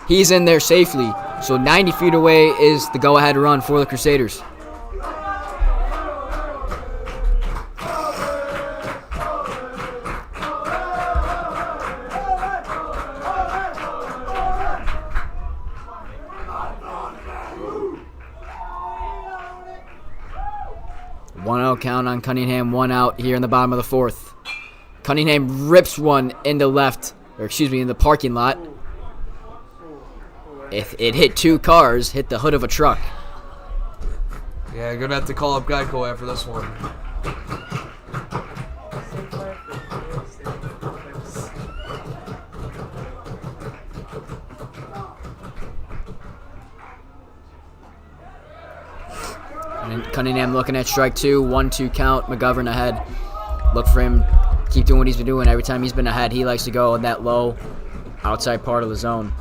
He's in there safely. So 90 feet away is the go-ahead run for the Crusaders. One out count on Cunningham, 1 out here in the bottom of the fourth. Cunningham rips one in the parking lot. It hit 2 cars, hit the hood of a truck. Yeah, gonna have to call up Geico after this one. And Cunningham looking at strike 2, 1-2 count. McGovern ahead. Look for him. Keep doing what he's been doing. Every time he's been ahead, he likes to go in that low outside part of the zone.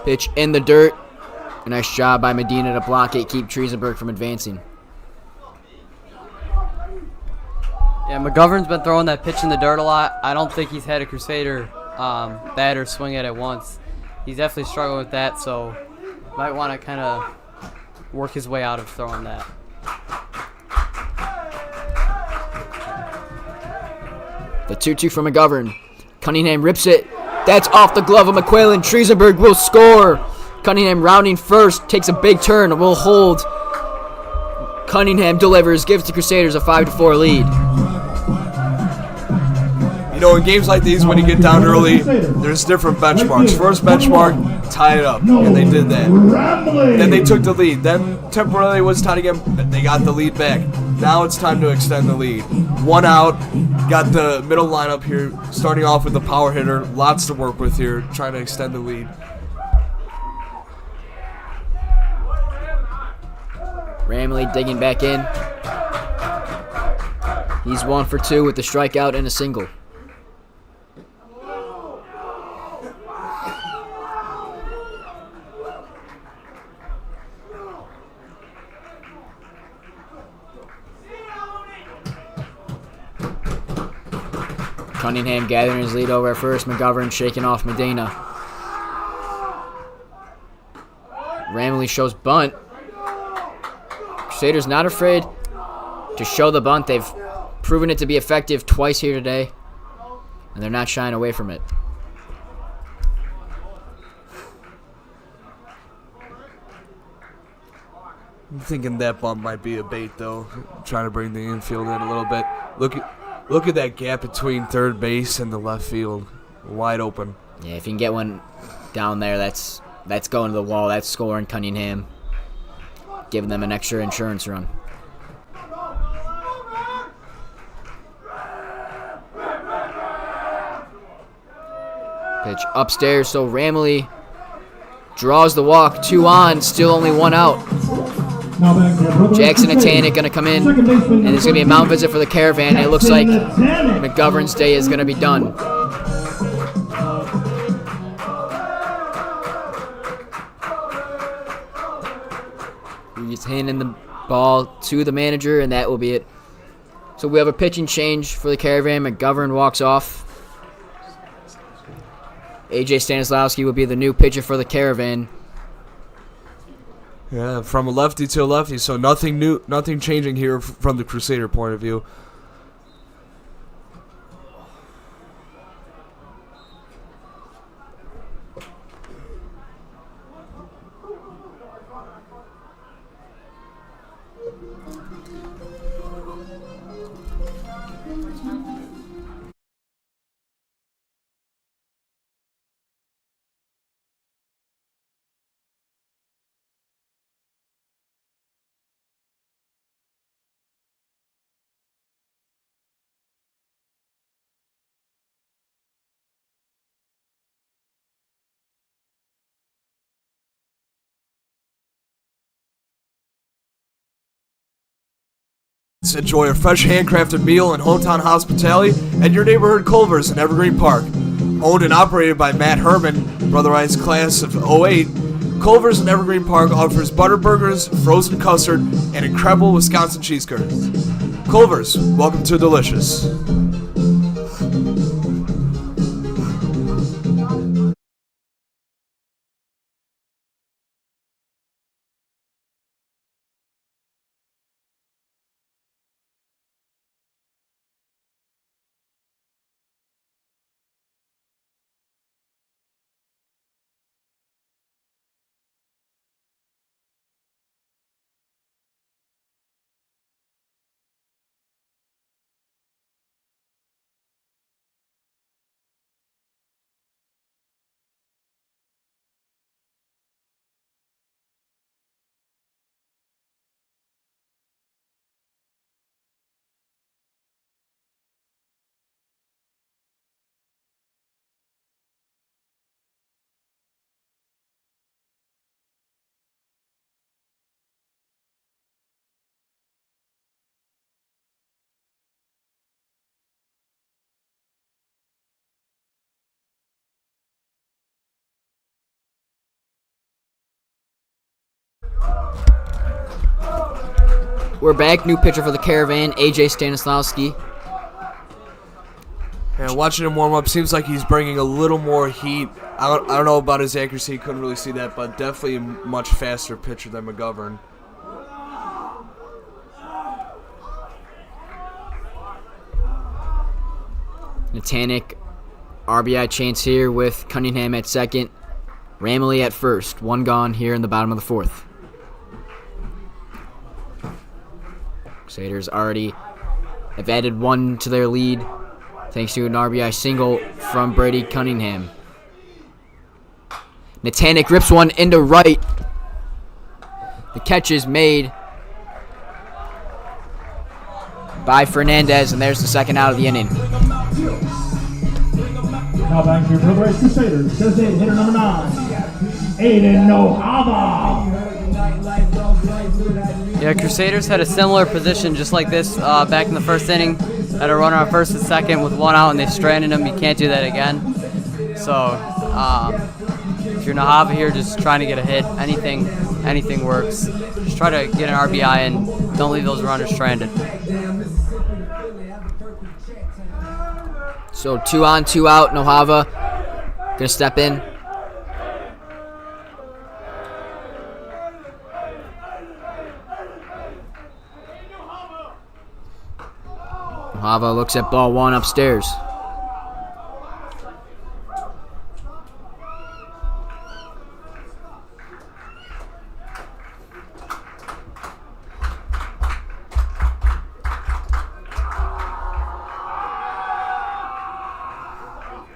Pitch in the dirt. A nice job by Medina to block it, keep Triesenberg from advancing. Yeah, McGovern's been throwing that pitch in the dirt a lot. I don't think he's had a Crusader batter swing at it once. He's definitely struggling with that, so might want to kind of work his way out of throwing that. The 2-2 from McGovern. Cunningham rips it. That's off the glove of McQuillan. Triesenberg will score. Cunningham rounding first, takes a big turn, will hold. Cunningham delivers, gives the Crusaders a 5-4 lead. You know, in games like these, when you get down early, there's different benchmarks. First benchmark, tie it up, and they did that. Then they took the lead. Then temporarily it was tied again. They got the lead back. Now it's time to extend the lead. 1 out, got the middle lineup here, starting off with the power hitter. Lots to work with here, trying to extend the lead. Ramley digging back in. He's 1 for 2 with the strikeout and a single. Cunningham gathering his lead over at first. McGovern shaking off Medina. Ramley shows bunt. Crusaders not afraid to show the bunt. They've proven it to be effective twice here today, and they're not shying away from it. I'm thinking that bunt might be a bait, though. Trying to bring the infield in a little bit. Look at that gap between third base and the left field. Wide open. Yeah, if you can get one down there, that's going to the wall. That's scoring Cunningham, giving them an extra insurance run. Pitch upstairs, so Ramley draws the walk. 2 on, still only 1 out. Jackson and Tannick going to come in, and there's going to be a mound visit for the Caravan. It looks like McGovern's day is going to be done. He's handing the ball to the manager, and that will be it. So we have a pitching change for the Caravan. McGovern walks off. A.J. Stanislawski will be the new pitcher for the Caravan. Yeah, from a lefty to a lefty, so nothing new, nothing changing here from the Crusader point of view. Enjoy a fresh handcrafted meal and hometown hospitality at your neighborhood Culver's in Evergreen Park. Owned and operated by Matt Herman, Brotherized class of '08, Culver's in Evergreen Park offers butter burgers, frozen custard, and incredible Wisconsin cheese curds. Culver's, welcome to Delicious. We're back. New pitcher for the Caravan, AJ Stanislawski. And watching him warm up, seems like he's bringing a little more heat. I don't know about his accuracy, couldn't really see that, but definitely a much faster pitcher than McGovern. Natanic, RBI chance here with Cunningham at second. Ramley at first. One gone here in the bottom of the fourth. Crusaders already have added one to their lead thanks to an RBI single from Brady Cunningham. Natanic rips one into right. The catch is made by Fernandez, and there's the second out of the inning. Now back to your Brotherized Crusaders. Designated hitter number 9, Aiden Nohava. Yeah, Crusaders had a similar position just like this back in the first inning. Had a runner on first and second with one out, and they stranded him. You can't do that again. So if you're Nohava here, just trying to get a hit, anything works. Just try to get an RBI and don't leave those runners stranded. So 2 on, 2 out. Nohava gonna step in. Nohava looks at ball one upstairs.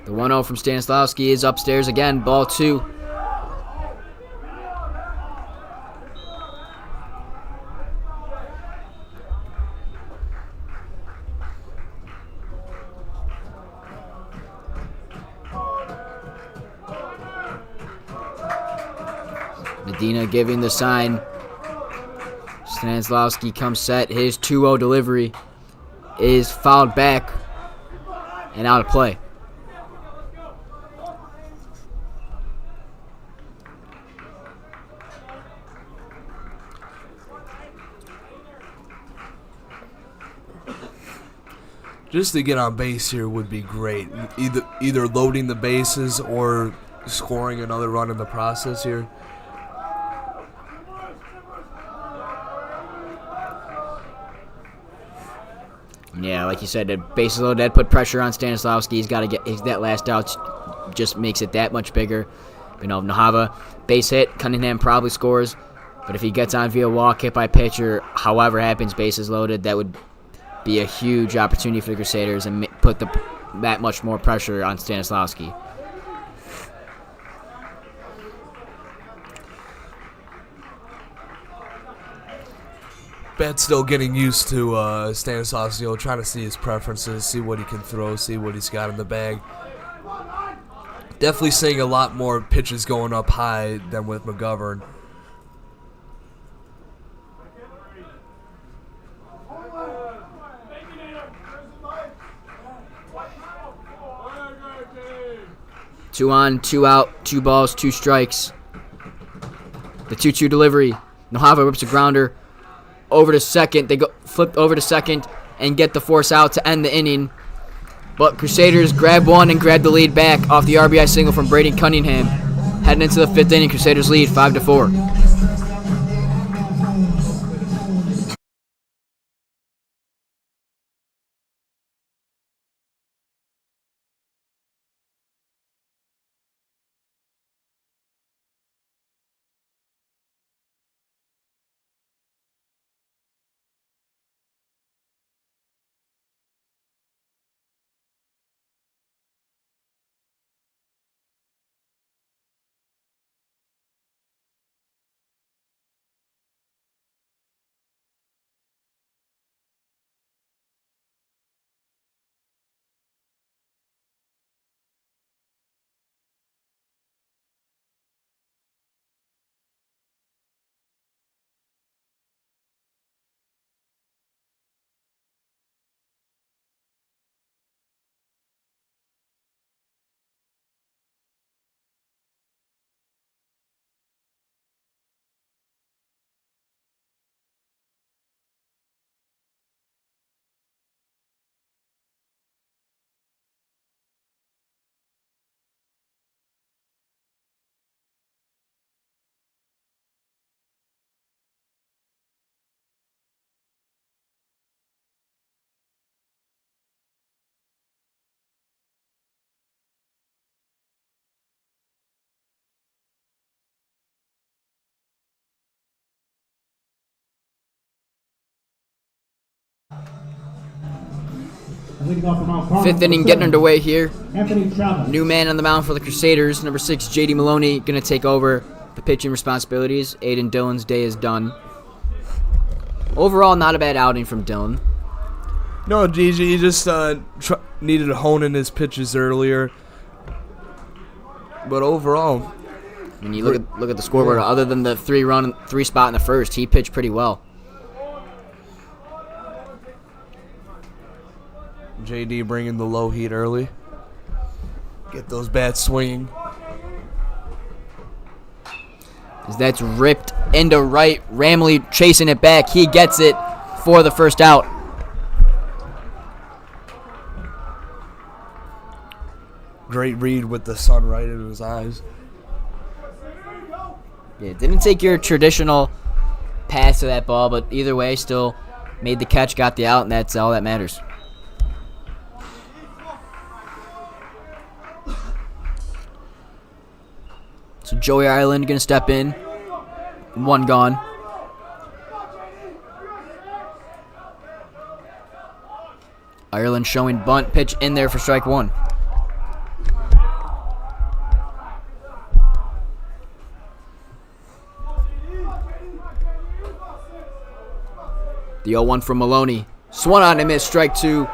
The 1-0 from Stanislawski is upstairs again, ball 2. Medina giving the sign. Stanislawski comes set. His 2-0 delivery is fouled back and out of play. Just to get on base here would be great. Either loading the bases or scoring another run in the process here. Yeah, like you said, the bases loaded. That put pressure on Stanislavski. He's got to get that last out. Just makes it that much bigger. Nahava, base hit. Cunningham probably scores. But if he gets on via walk, hit by pitch, or however happens, bases loaded, that would be a huge opportunity for the Crusaders and put that much more pressure on Stanislavski. Bat's still getting used to Stanislavski, trying to see his preferences, see what he can throw, see what he's got in the bag. Definitely seeing a lot more pitches going up high than with McGovern. Two on, two out, 2 balls, 2 strikes. The 2-2 delivery. Nahava rips a grounder over to second. They go flip over to second and get the force out to end the inning. But Crusaders grab one and grab the lead back off the RBI single from Braden Cunningham. Heading into the 5th inning, Crusaders lead 5-4. Leading off the Mount Carmel, 5th inning getting underway here. Anthony Chavez. New man on the mound for the Crusaders. Number 6, J.D. Maloney, going to take over the pitching responsibilities. Aiden Dillon's day is done. Overall, not a bad outing from Dillon. No, Gigi, he just needed to hone in his pitches earlier. But overall, When you look at the scoreboard, other than the 3 spot in the first, he pitched pretty well. JD bringing the low heat early. Get those bats swinging. As that's ripped into right. Ramley chasing it back. He gets it for the first out. Great read with the sun right in his eyes. Yeah, didn't take your traditional pass to that ball, but either way, still made the catch, got the out, and that's all that matters. So Joey Ireland going to step in. 1 gone. Ireland showing bunt pitch in there for strike 1. The 0-1 from Maloney. Swung on and missed. Strike 2.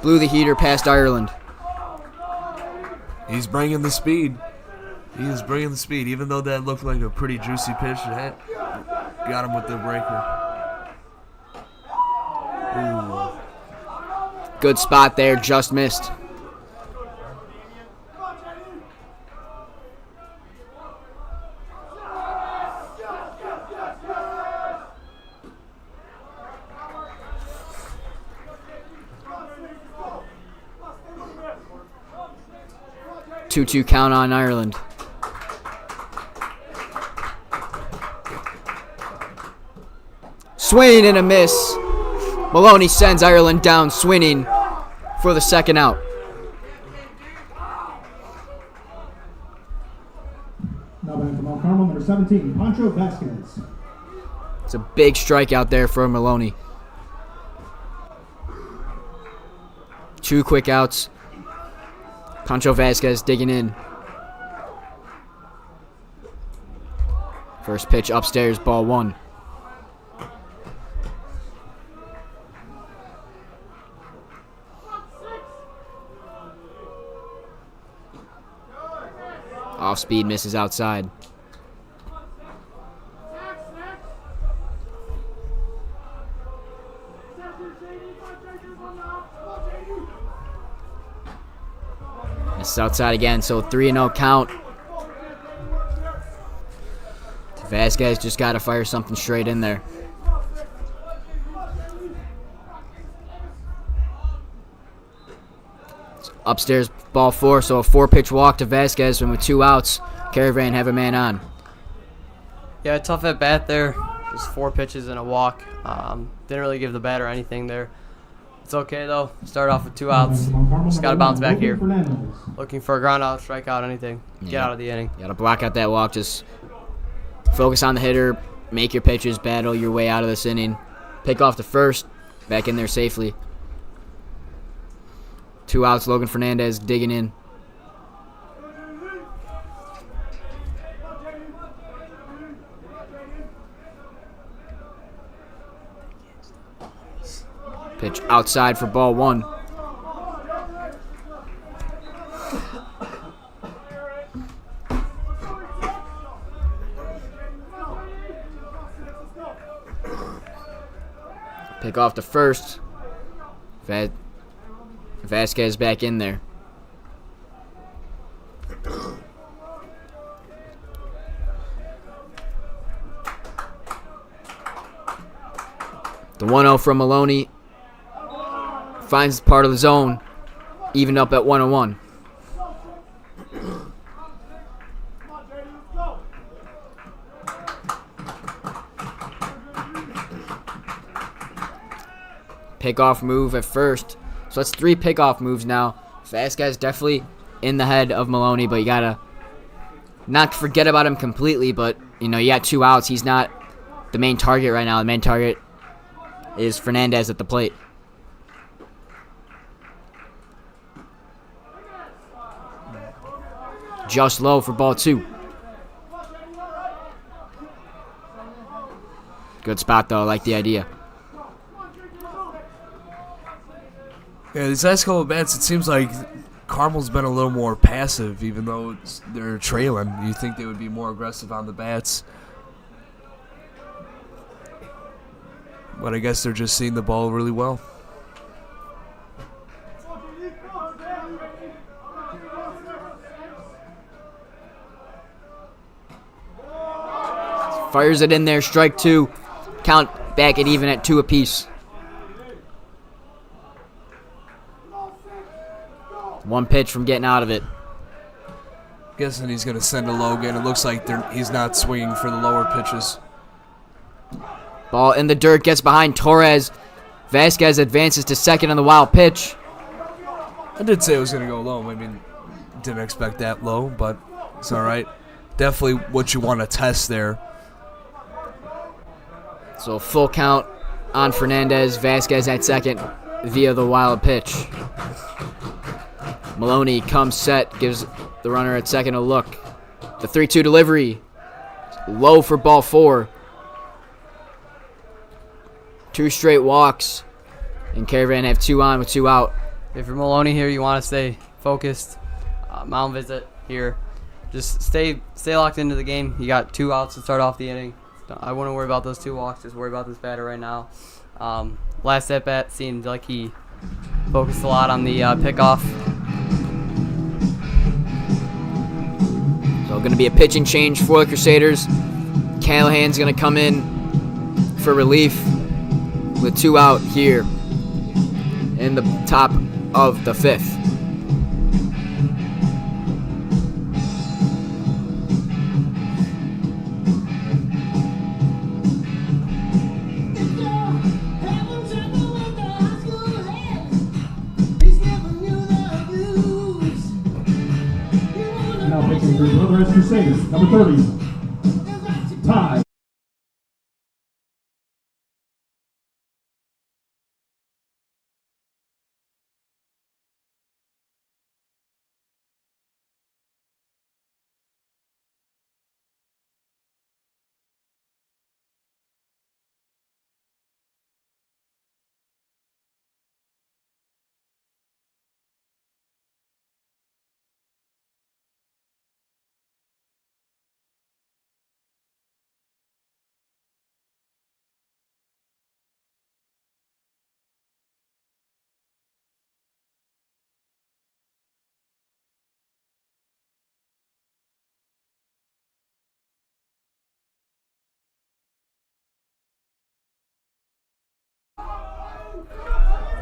Blew the heater past Ireland. He's bringing the speed. He is bringing the speed. Even though that looked like a pretty juicy pitch, got him with the breaker. Ooh. Good spot there. Just missed. Two count on Ireland. Swing and a miss. Maloney sends Ireland down swinging for the second out. Now back to Mount Carmel, number 17, Pancho Vasquez. It's a big strikeout there for Maloney. 2 quick outs. Pancho Vasquez digging in. First pitch upstairs, ball 1. Off speed, misses outside. Misses outside again, so 3-0 count. Vasquez just got to fire something straight in there. It's upstairs, ball 4, so a 4-pitch walk to Vasquez, and with 2 outs, Caravan have a man on. Yeah, tough at bat there. Just 4 pitches and a walk. Didn't really give the batter anything there. It's okay though. Start off with 2 outs. Just got to bounce back here. Looking for a ground out, strike out, anything. Get out of the inning. You got to block out that walk. Just focus on the hitter. Make your pitches. Battle your way out of this inning. Pick off the first. Back in there safely. 2 outs. Logan Fernandez digging in. Pitch outside for ball 1. Pick off the first. Vasquez back in there. The 1-0 from Maloney. Finds part of the zone, even up at 1-1. Pickoff move at first. So that's 3 pickoff moves now. Vasquez definitely in the head of Maloney, but you gotta not forget about him completely. But you know, you got 2 outs. He's not the main target right now. The main target is Fernandez at the plate. Just low for ball 2. Good spot, though. I like the idea. Yeah, these last couple of bats, it seems like Carmel's been a little more passive, even though they're trailing. You think they would be more aggressive on the bats. But I guess they're just seeing the ball really well. Fires it in there, strike 2. Count back at even at 2 apiece. 1 pitch from getting out of it. Guessing he's going to send a low again. It looks like he's not swinging for the lower pitches. Ball in the dirt, gets behind Torres. Vasquez advances to second on the wild pitch. I did say it was going to go low. I mean, didn't expect that low, but it's all right. Definitely what you want to test there. So full count on Fernandez. Vasquez at second via the wild pitch. Maloney comes set, gives the runner at second a look. The 3-2 delivery. Low for ball 4. 2 straight walks. And Caravan have 2 on with 2 out. If you're Maloney here, you want to stay focused. Mound visit here. Just stay locked into the game. You got 2 outs to start off the inning. I wouldn't worry about those 2 walks. Just worry about this batter right now. Last at bat seemed like he focused a lot on the pickoff. So going to be a pitching change for the Crusaders. Callahan's going to come in for relief with 2 out here in the top of the 5th. Brother Rice Crusaders, number 30. Tie.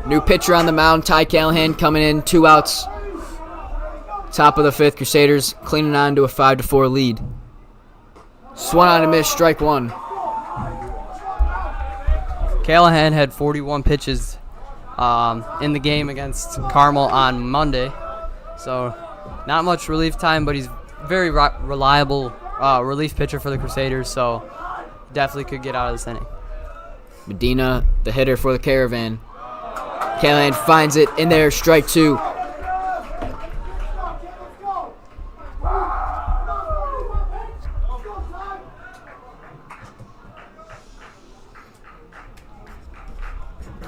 New pitcher on the mound, Ty Callahan coming in, 2 outs. Top of the 5th, Crusaders cleaning on to a 5-4 lead. Swung on a miss, strike 1. Callahan had 41 pitches in the game against Carmel on Monday. So not much relief time, but he's very reliable relief pitcher for the Crusaders, so definitely could get out of this inning. Medina, the hitter for the Caravan. Callahan finds it in there, strike 2.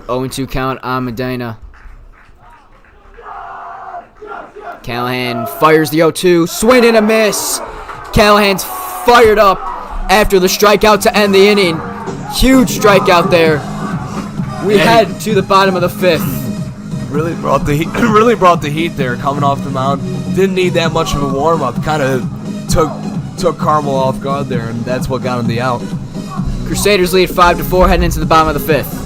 Oh, 2 count on Medina. Callahan fires the 0-2, swing and a miss. Callahan's fired up after the strikeout to end the inning. Huge strikeout there. We head to the bottom of the 5th. Really brought the heat. Really brought the heat there, coming off the mound. Didn't need that much of a warm up. Kind of took Carmel off guard there, and that's what got him the out. Crusaders lead 5-4, heading into the bottom of the 5th.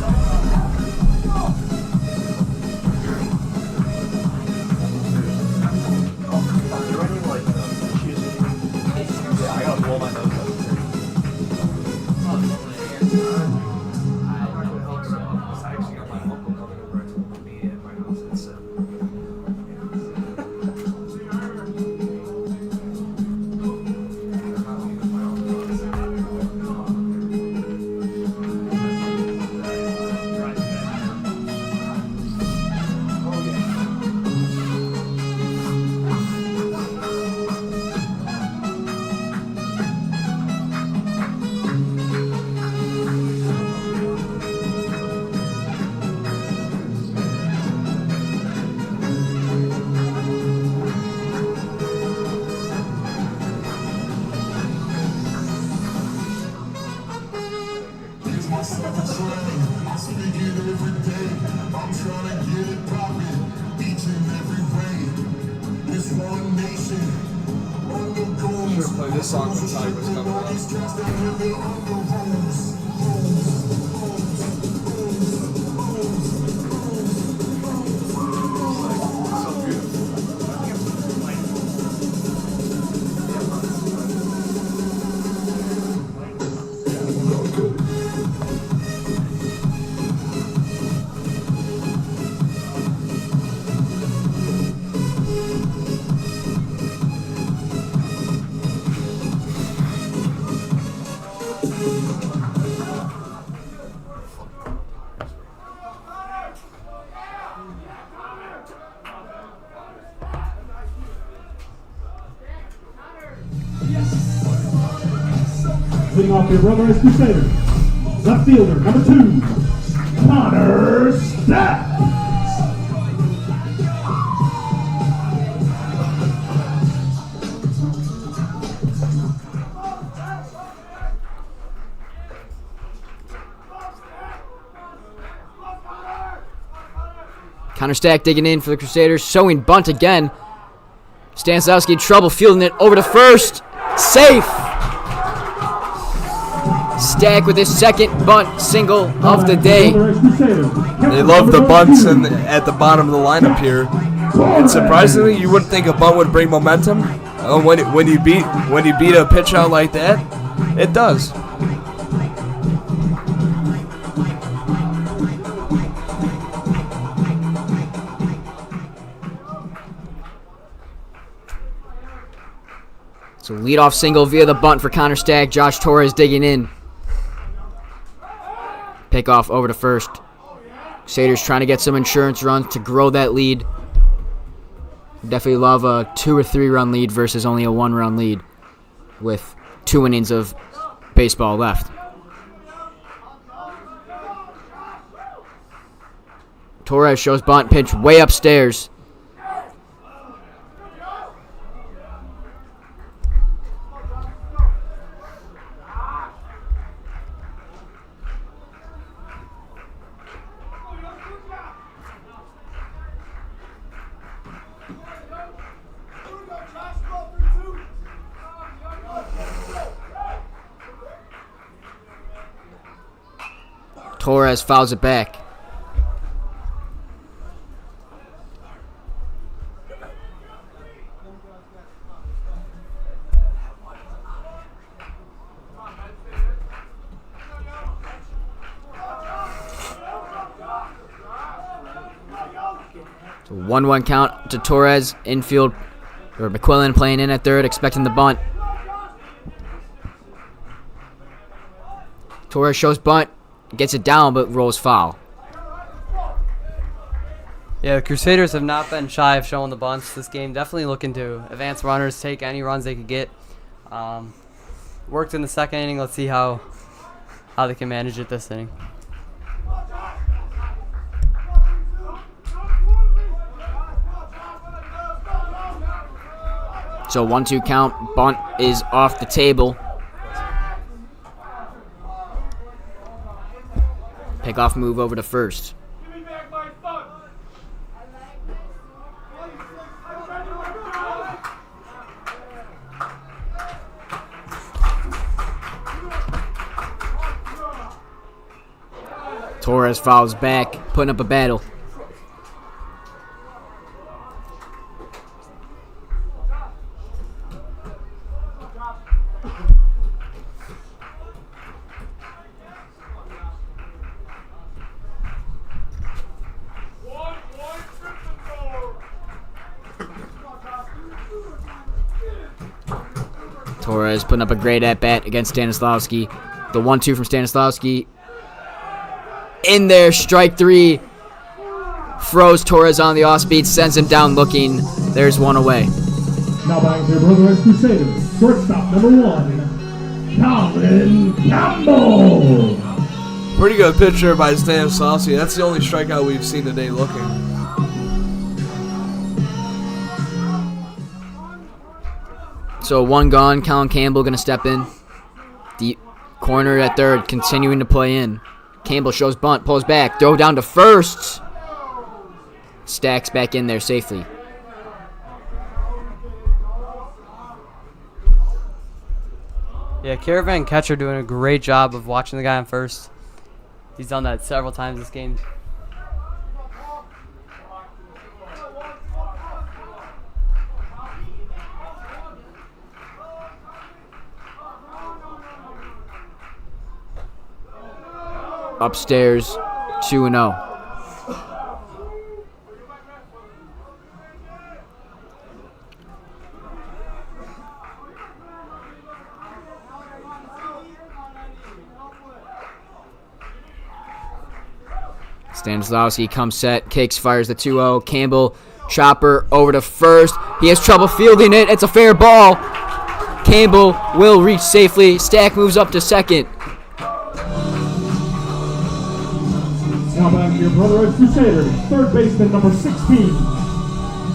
Play this song when Ty was coming Leading off your Brother Rice Crusaders, left fielder, number 2, Connor Stack. Connor Stack digging in for the Crusaders, showing bunt again. Stanislavski in trouble, fielding it over to first. Safe! Stack with his second bunt single of the day. They love the bunts at the bottom of the lineup here. And surprisingly, you wouldn't think a bunt would bring momentum. When you beat a pitch out like that, it does. So leadoff single via the bunt for Connor Stack. Josh Torres digging in. Pickoff over to first. Crusaders trying to get some insurance runs to grow that lead. Definitely love a 2 or 3 run lead versus only a 1 run lead with 2 innings of baseball left. Torres shows bunt, pitch way upstairs. Torres fouls it back. So 1-1 count to Torres. Infield, or McQuillan playing in at third, expecting the bunt. Torres shows bunt. Gets it down, but rolls foul. Yeah, the Crusaders have not been shy of showing the bunts this game. Definitely looking to advance runners, take any runs they could get. Worked in the second inning. Let's see how they can manage it this inning. So 1-2 count. Bunt is off the table. Pickoff move over to first. Torres fouls back, putting up a battle. Torres putting up a great at-bat against Stanislavski. The 1-2 from Stanislavski. In there, strike 3. Froze Torres on the off-speed, sends him down looking. There's one away. Now batting for your Brotherhood Crusaders, shortstop number 1, Colin Campbell. Pretty good pitcher by Stanislavski. That's the only strikeout we've seen today looking. So 1 gone. Colin Campbell going to step in. Deep corner at third, continuing to play in. Campbell shows bunt, pulls back, throw down to first. Stacks back in there safely. Yeah, Caravan catcher doing a great job of watching the guy on first. He's done that several times this game. Upstairs, 2-0. Stanislavski comes set, kicks, fires the 2-0. Campbell, chopper over to first. He has trouble fielding it. It's a fair ball. Campbell will reach safely. Stack moves up to second. Now back to your Brotherhood Crusaders, third baseman number 16,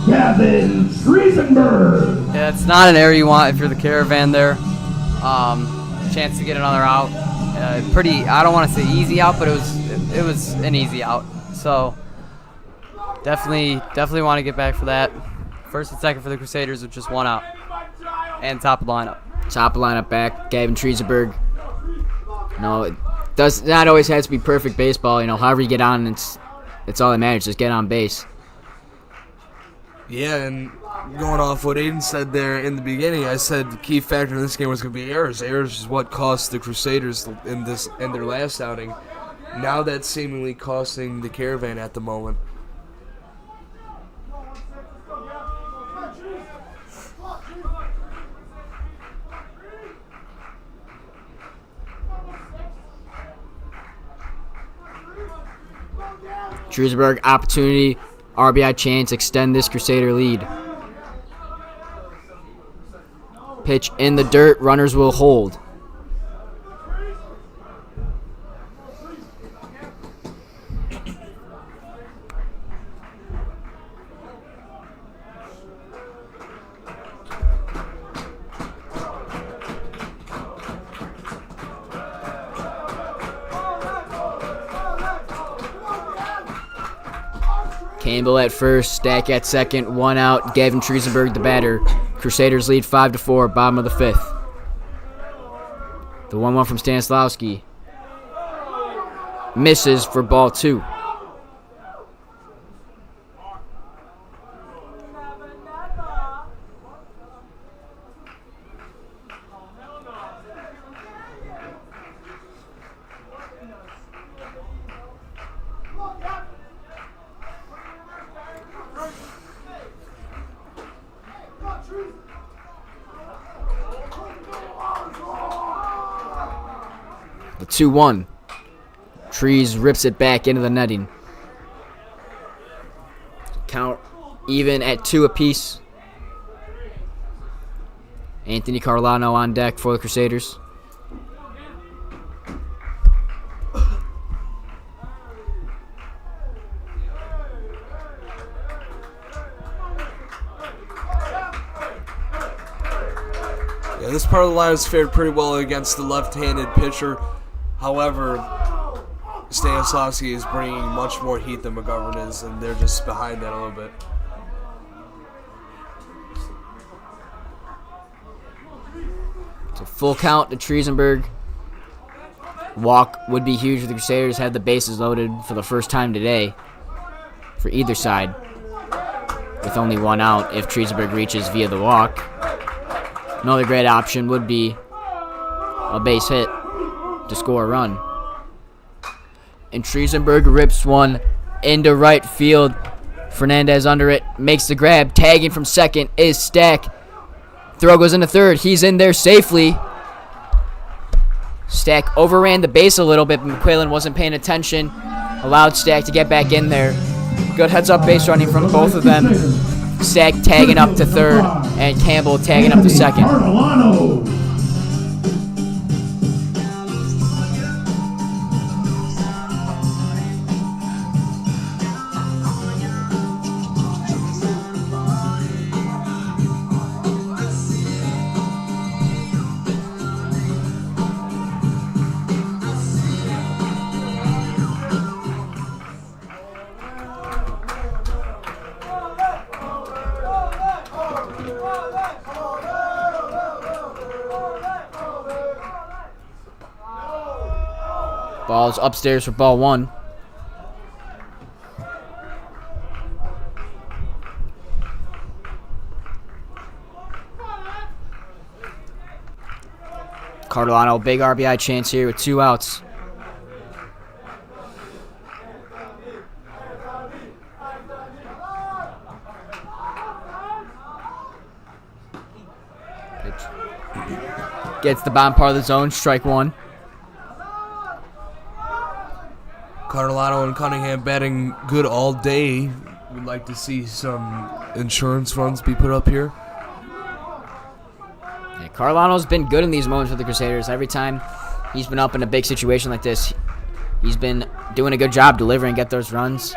Gavin Triesenberg. Yeah, it's not an error you want if you're the Caravan there. Chance to get another out. Pretty, I don't want to say easy out, but it was an easy out. So definitely want to get back for that. First and second for the Crusaders with just 1 out. And top of the lineup. Top of the lineup back, Gavin Triesenberg. No, it does not always have to be perfect baseball. You know, however you get on, it's all that matters. Just get on base. Yeah, and going off what Aiden said there in the beginning, I said the key factor in this game was going to be errors. Errors is what cost the Crusaders in their last outing. Now that's seemingly costing the Caravan at the moment. Trusenberg, opportunity, RBI chance, extend this Crusader lead. Pitch in the dirt, runners will hold. Campbell at first, Stack at second, 1 out. Gavin Trusenberg, the batter. Crusaders lead 5-4, bottom of the 5th. The 1-1 from Stanislawski. Misses for ball 2. The 2-1. Trees rips it back into the netting. Count even at 2 apiece. Anthony Carolano on deck for the Crusaders. Yeah, this part of the line has fared pretty well against the left-handed pitcher. However, Stanislawski is bringing much more heat than McGovern is, and they're just behind that a little bit. It's a full count to Trusenberg. Walk would be huge if the Crusaders had the bases loaded for the first time today for either side, with only 1 out if Trusenberg reaches via the walk. Another great option would be a base hit to score a run. And Trusenberg rips one into right field. Fernandez under it, makes the grab. Tagging from second is Stack. Throw goes into third. He's in there safely. Stack overran the base a little bit, but McQuillan wasn't paying attention. Allowed Stack to get back in there. Good heads-up base running from both of them. Stack tagging up to third, and Campbell tagging up to second. Ball's upstairs for ball 1. Cardolano, big RBI chance here with 2 outs. Gets the bottom part of the zone, strike 1. Cardolano and Cunningham batting good all day. We'd like to see some insurance funds be put up here. Yeah, Carolano's been good in these moments with the Crusaders. Every time he's been up in a big situation like this, he's been doing a good job delivering, get those runs.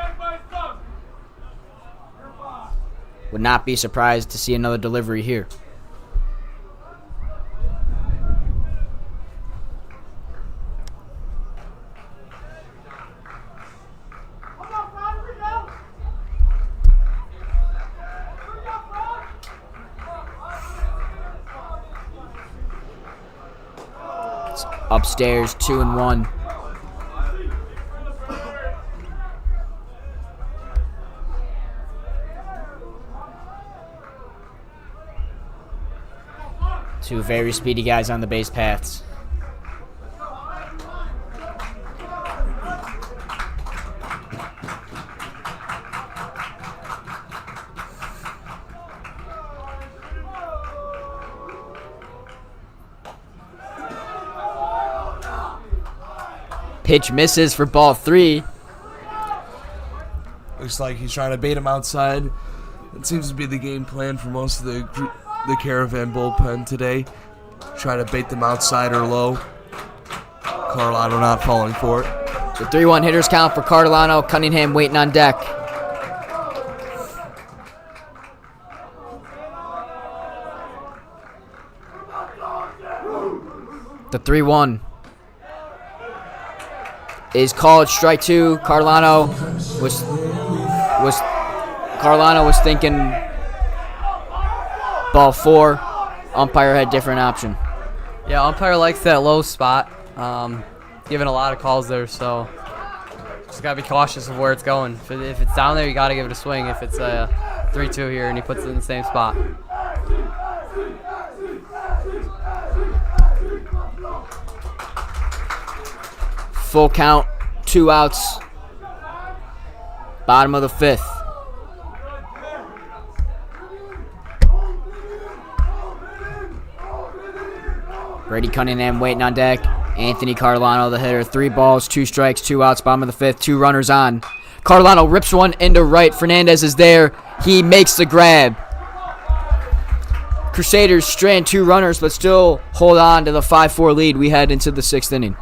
Would not be surprised to see another delivery here. Upstairs, 2-1. Two very speedy guys on the base paths. Pitch misses for ball 3. Looks like he's trying to bait him outside. It seems to be the game plan for most of the Caravan bullpen today. Try to bait them outside or low. Carolano not falling for it. So 3-1 hitters count for Cardilano. Cunningham waiting on deck. The 3-1 is called strike 2. Carolano was thinking ball 4. Umpire had different option. Yeah, umpire likes that low spot. Giving a lot of calls there, so just gotta be cautious of where it's going. If it's down there, you gotta give it a swing. If it's a 3-2 here and he puts it in the same spot. Full count, 2 outs. Bottom of the 5th. Brady Cunningham waiting on deck. Anthony Cardilano, the hitter. 3 balls, 2 strikes, 2 outs. Bottom of the 5th. 2 runners on. Cardilano rips one into right. Fernandez is there. He makes the grab. Crusaders strand 2 runners, but still hold on to the 5-4 lead. We head into the 6th inning.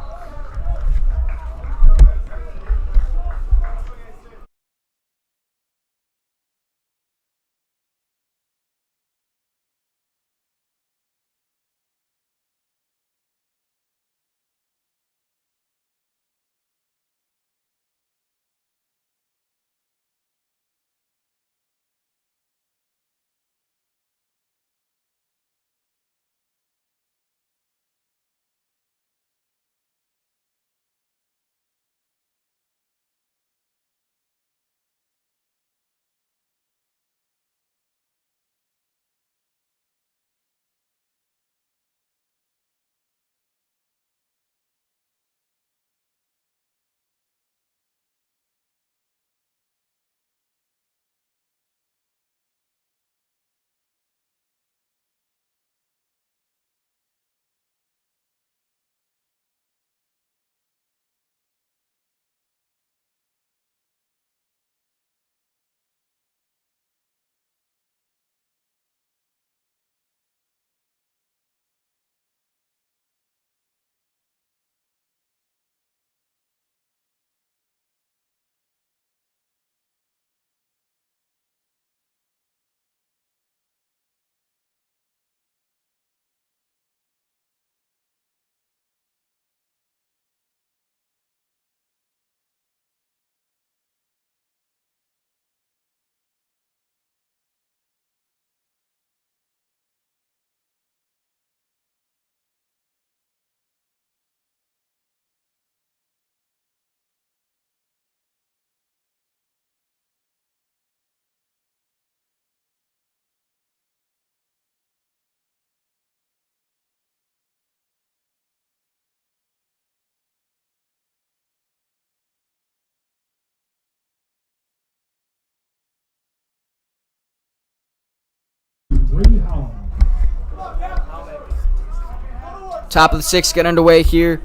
Top of the 6th get underway here.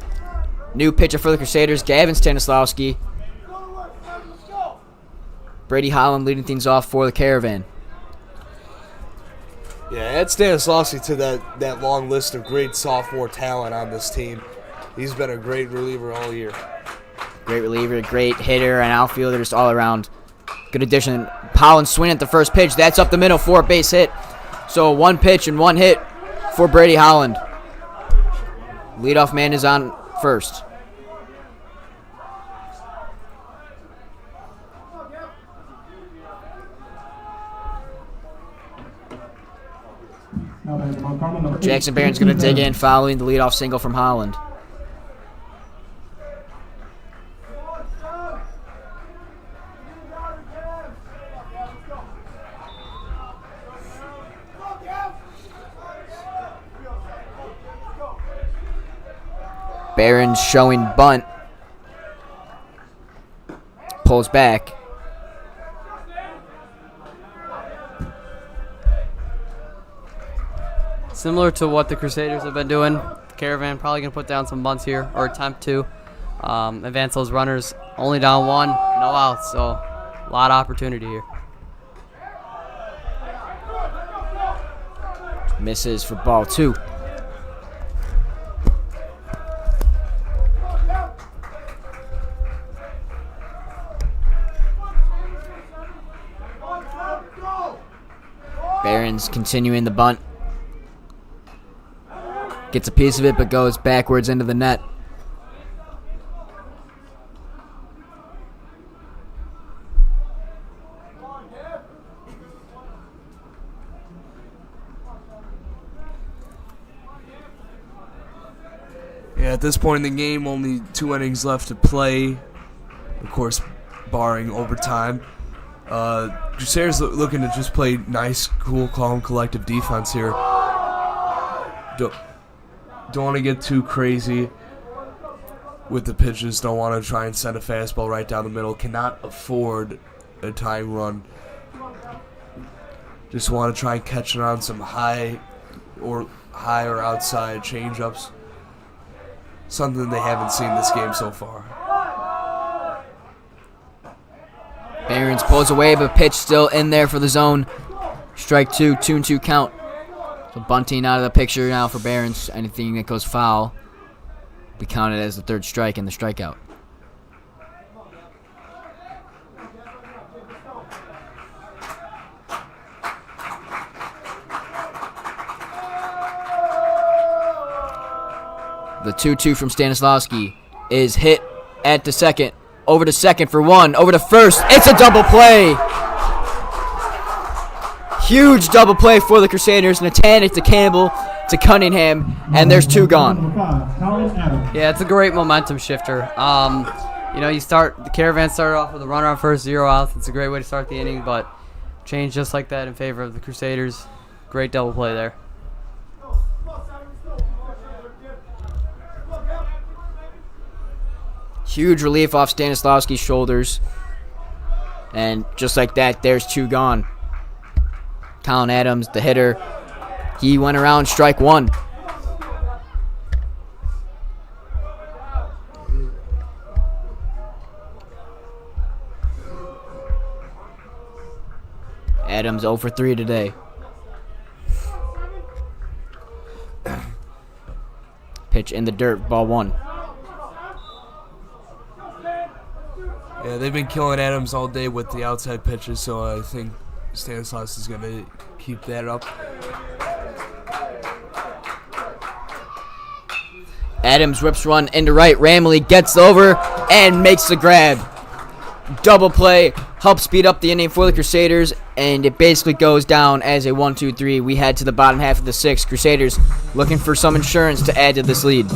New pitcher for the Crusaders, Gavin Stanislawski. Brady Holland leading things off for the Caravan. Yeah, add Stanislawski to that long list of great sophomore talent on this team. He's been a great reliever all year. Great reliever, great hitter, and outfielder, just all around. Good addition. Holland swinging at the first pitch. That's up the middle for a base hit. So 1 pitch and 1 hit for Brady Holland. Leadoff man is on first. Jackson Barron's going to dig in following the leadoff single from Holland. Barron's showing bunt. Pulls back. Similar to what the Crusaders have been doing, the Caravan probably going to put down some bunts here, or attempt to. Advance those runners. Only down 1, no outs, so A lot of opportunity here. Misses for ball 2. Barron's continuing the bunt. Gets a piece of it, but goes backwards into the net. Yeah, at this point in the game, only 2 innings left to play. Of course, barring overtime. Crusaders looking to just play nice, cool, calm, collective defense here. Don't want to get too crazy with the pitches. Don't want to try and send a fastball right down the middle. Cannot afford a tying run. Just want to try and catch it on some high or outside changeups. Something they haven't seen this game so far. Barons pulls away, but pitch still in there for the zone. Strike 2, 2-2 count. So bunting out of the picture now for Barons. Anything that goes foul will be counted as the 3rd strike and the strikeout. The 2-2 from Stanislawski is hit at the second. Over to second for 1. Over to first. It's a double play. Huge double play for the Crusaders. Natanic to Campbell to Cunningham. And there's 2 gone. Yeah, it's a great momentum shifter. The Caravan started off with a runner on first, 0 outs. It's a great way to start the inning, but change just like that in favor of the Crusaders. Great double play there. Huge relief off Stanislawski's shoulders. And just like that, there's 2 gone. Colin Adams, the hitter, he went around strike 1. Adams 0 for 3 today. Pitch in the dirt, ball 1. Yeah, they've been killing Adams all day with the outside pitches, so I think Stanislaus is going to keep that up. Adams whips run into right. Ramley gets over and makes the grab. Double play, helps speed up the inning for the Crusaders, and it basically goes down as a 1-2-3. We head to the bottom half of the 6th. Crusaders looking for some insurance to add to this lead.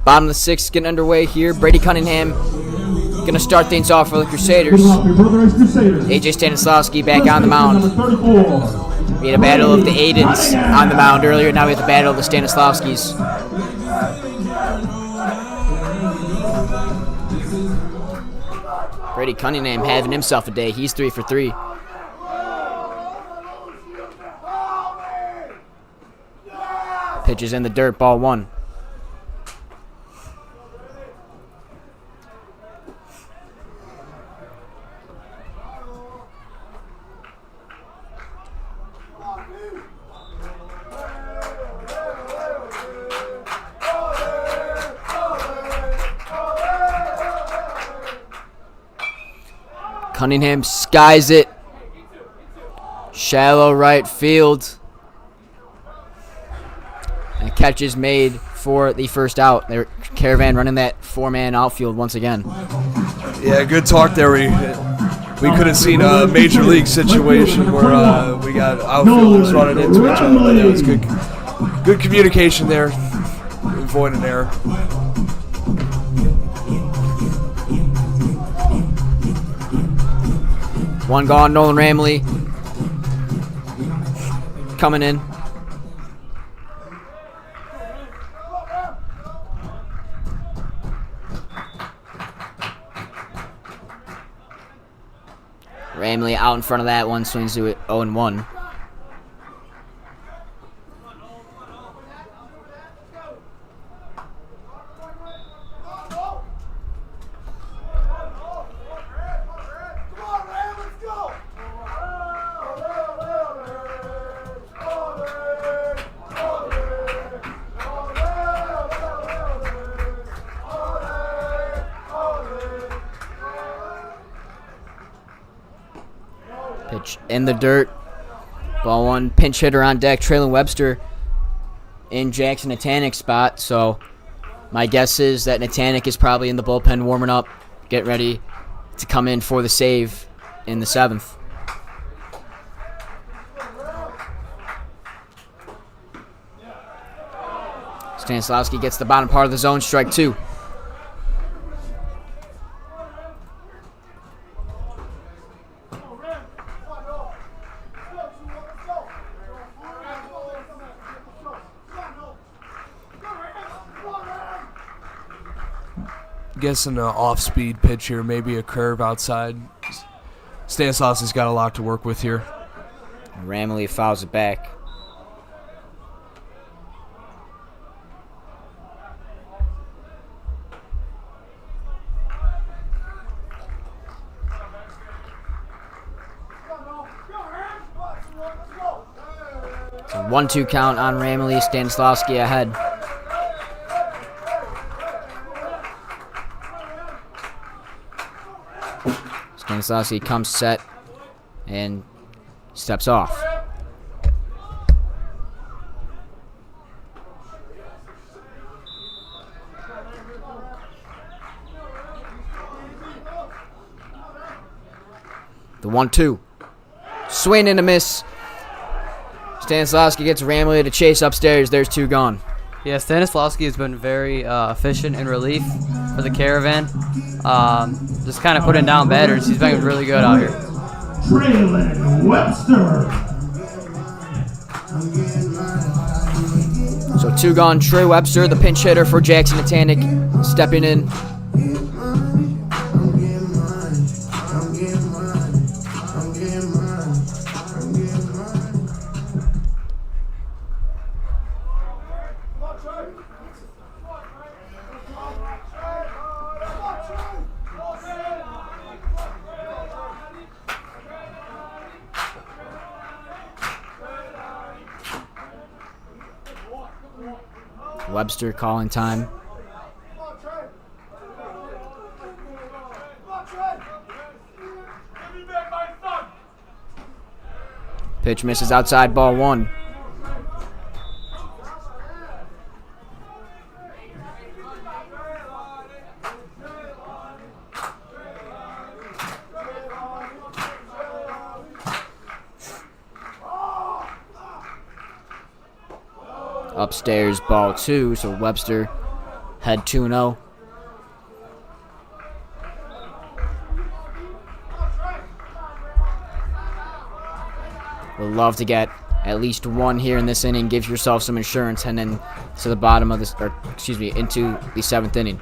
Bottom of the 6th getting underway here. Brady Cunningham Gonna start things off for the Crusaders. AJ Stanislavski back on the mound. We had a battle of the Aidens on the mound earlier. Now we have the battle of the Stanislavskis. Brady Cunningham having himself a day. He's 3 for 3. Pitches in the dirt, ball 1. Cunningham skies it. Shallow right field. And a catch is made for the first out. Their Caravan running that 4-man outfield once again. Yeah, good talk there. We could have seen a major league situation where we got outfielders running into each other. But it was good communication there. Avoid an error. One gone, Nolan Ramley coming in. Ramley out in front of that one, swings to it 0-1. Pitch in the dirt. Ball 1. Pinch hitter on deck. Traylon Webster in Jackson Natanik's spot. So my guess is that Natanik is probably in the bullpen warming up, getting ready to come in for the save in the 7th. Stanislavski gets the bottom part of the zone. Strike 2. Guessing an off-speed pitch here, maybe a curve outside. Stanislavski's got a lot to work with here. Ramley fouls it back. It's a 1-2 count on Ramley. Stanislavski ahead. Stanislavski comes set and steps off. The 1-2. Swing and a miss. Stanislavski gets Ramley to chase upstairs. There's 2 gone. Yeah, Stanislavski has been very efficient in relief for the Caravan. Just kind of putting down batters. He's been really good out here. Traylon Webster. So 2 gone. Trey Webster, the pinch hitter for Jackson Natanik, stepping in. Webster calling time. Pitch misses outside, ball 1. Upstairs, ball 2, so Webster had 2-0. Would love to get at least one here in this inning. Give yourself some insurance and then to the bottom of this, or excuse me, into the 7th inning.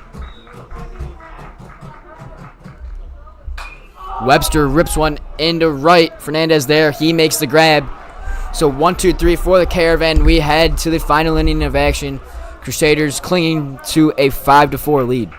Webster rips one into right. Fernandez there. He makes the grab. So 1, 2, 3 for the Caravan. We head to the final inning of action. Crusaders clinging to a 5-4 lead.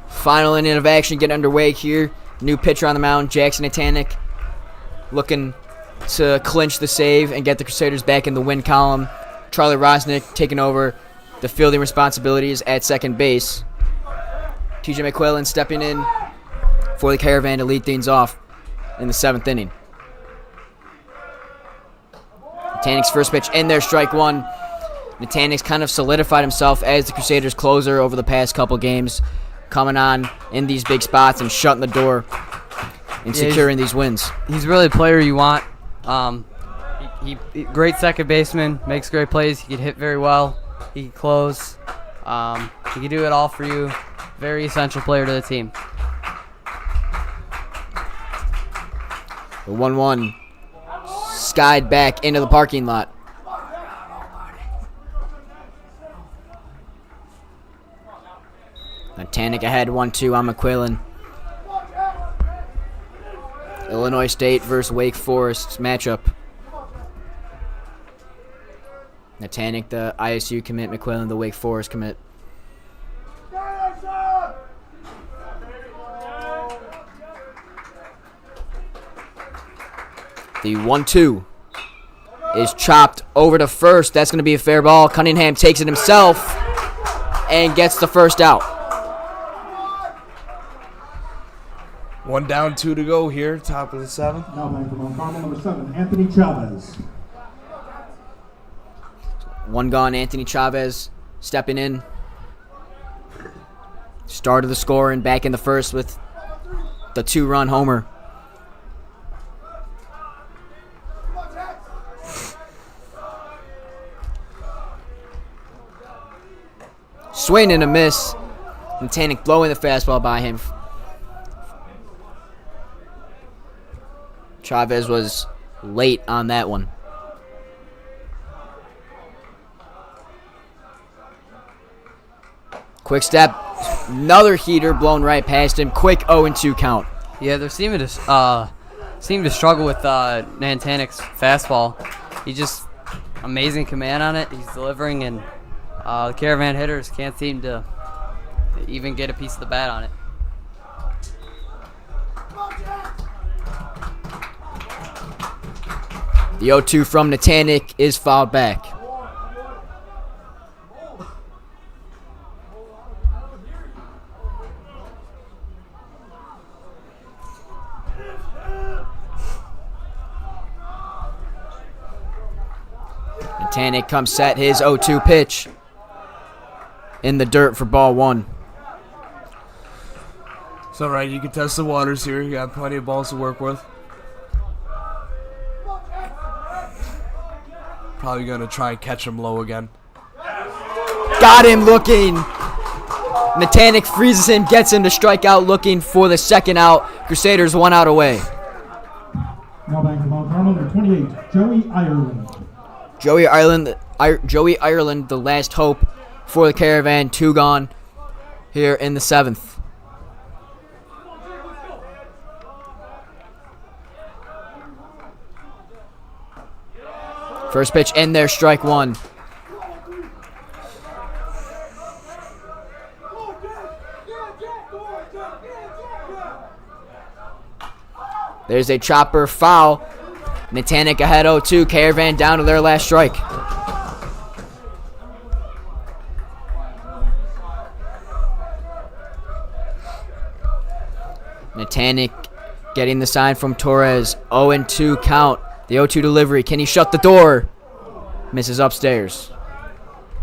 Final inning of action getting underway here. New pitcher on the mound, Jackson Atanic, looking to clinch the save and get the Crusaders back in the win column. Charlie Rosnick taking over the fielding responsibilities at second base. TJ McQuillan stepping in for the Caravan to lead things off in the 7th inning. Natanic's first pitch in there, strike one. Natanic's kind of solidified himself as the Crusaders closer over the past couple games, coming on in these big spots and shutting the door and securing these wins. He's really a player you want. He great second baseman, makes great plays. He can hit very well. He can close. He can do it all for you. Very essential player to the team. The 1-1 skied back into the parking lot. Atanic ahead 1-2 on McQuillan. Illinois State versus Wake Forest matchup. Atanic, the ISU commit, McQuillan, the Wake Forest commit. The 1-2 is chopped over to first. That's going to be a fair ball. Cunningham takes it himself and gets the first out. 1 down, 2 to go here, top of the 7th. Now back from Mount Carmel, number 7, Anthony Chavez. One gone, Anthony Chavez stepping in. Start of the score and back in the first with the 2-run homer. Swing and a miss. And Tanik blowing the fastball by him. Chavez was late on that one. Quick step. Another heater blown right past him. Quick 0-2 count. Yeah, they're seeming to struggle with Nantanic's fastball. He just amazing command on it. He's delivering, and the Caravan hitters can't seem to even get a piece of the bat on it. The 0-2 from Natanic is fouled back. Natanic comes set his 0-2 pitch in the dirt for ball 1. It's all right. You can test the waters here. You got plenty of balls to work with. Probably going to try and catch him low again. Got him looking. Natanic freezes him, gets him to strike out looking for the second out. Crusaders 1 out away. Now back to Mount Carmel, number 28, Joey Ireland. Joey Ireland, the last hope for the Caravan. 2 gone here in the 7th. First pitch in there, strike 1. There's a chopper foul. Natanic ahead 0-2. Caravan down to their last strike. Natanic getting the sign from Torres. 0-2 count. The 0-2 delivery. Can he shut the door? Misses upstairs.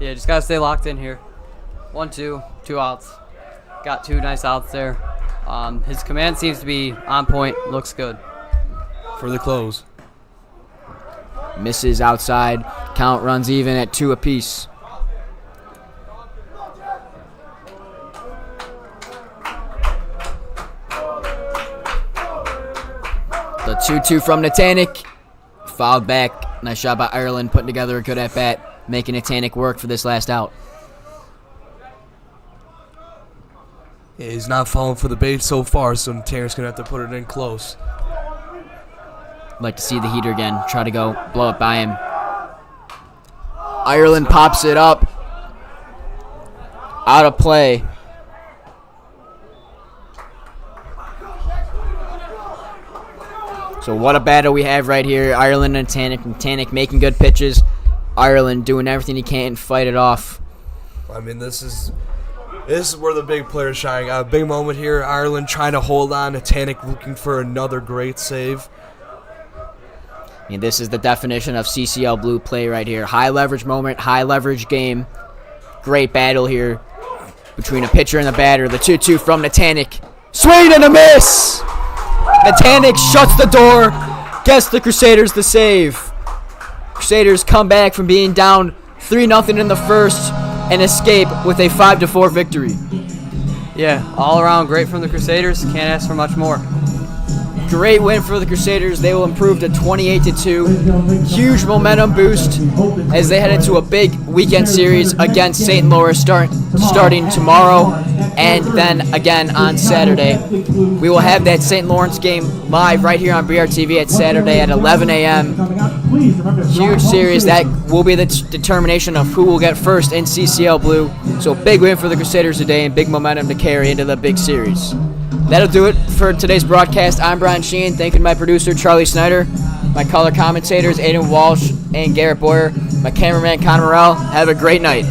Yeah, just got to stay locked in here. 1-2, 2 outs. Got 2 nice outs there. His command seems to be on point. Looks good. For the close. Misses outside. Count runs even at 2 apiece. The 2-2 from Natanic. Fouled back. Nice shot by Ireland, putting together a good at-bat, making Natanic work for this last out. Yeah, he's not falling for the bait so far, so Natanic's going to have to put it in close. Like to see the heater again. Try to go blow it by him. Ireland pops it up. Out of play. So what a battle we have right here. Ireland and Natanic. Natanic making good pitches. Ireland doing everything he can to fight it off. I mean, this is where the big players shine. A big moment here. Ireland trying to hold on. Natanic looking for another great save. And this is the definition of CCL Blue play right here. High leverage moment, high leverage game. Great battle here between a pitcher and a batter. The 2-2 from Natanic. Swing and a miss! Natanic shuts the door. Gets the Crusaders the save. Crusaders come back from being down 3-0 in the first and escape with a 5-4 victory. Yeah, all around great from the Crusaders. Can't ask for much more. Great win for the Crusaders. They will improve to 28-2. Huge momentum boost as they head into a big weekend series against St. Lawrence starting tomorrow and then again on Saturday. We will have that St. Lawrence game live right here on BRTV at Saturday at 11 a.m. Huge series. That will be the determination of who will get first in CCL Blue. So big win for the Crusaders today and big momentum to carry into the big series. That'll do it for today's broadcast. I'm Brian Sheehan. Thank you to my producer, Charlie Snyder, my color commentators, Aiden Walsh and Garrett Boyer, my cameraman, Connor Morrell. Have a great night.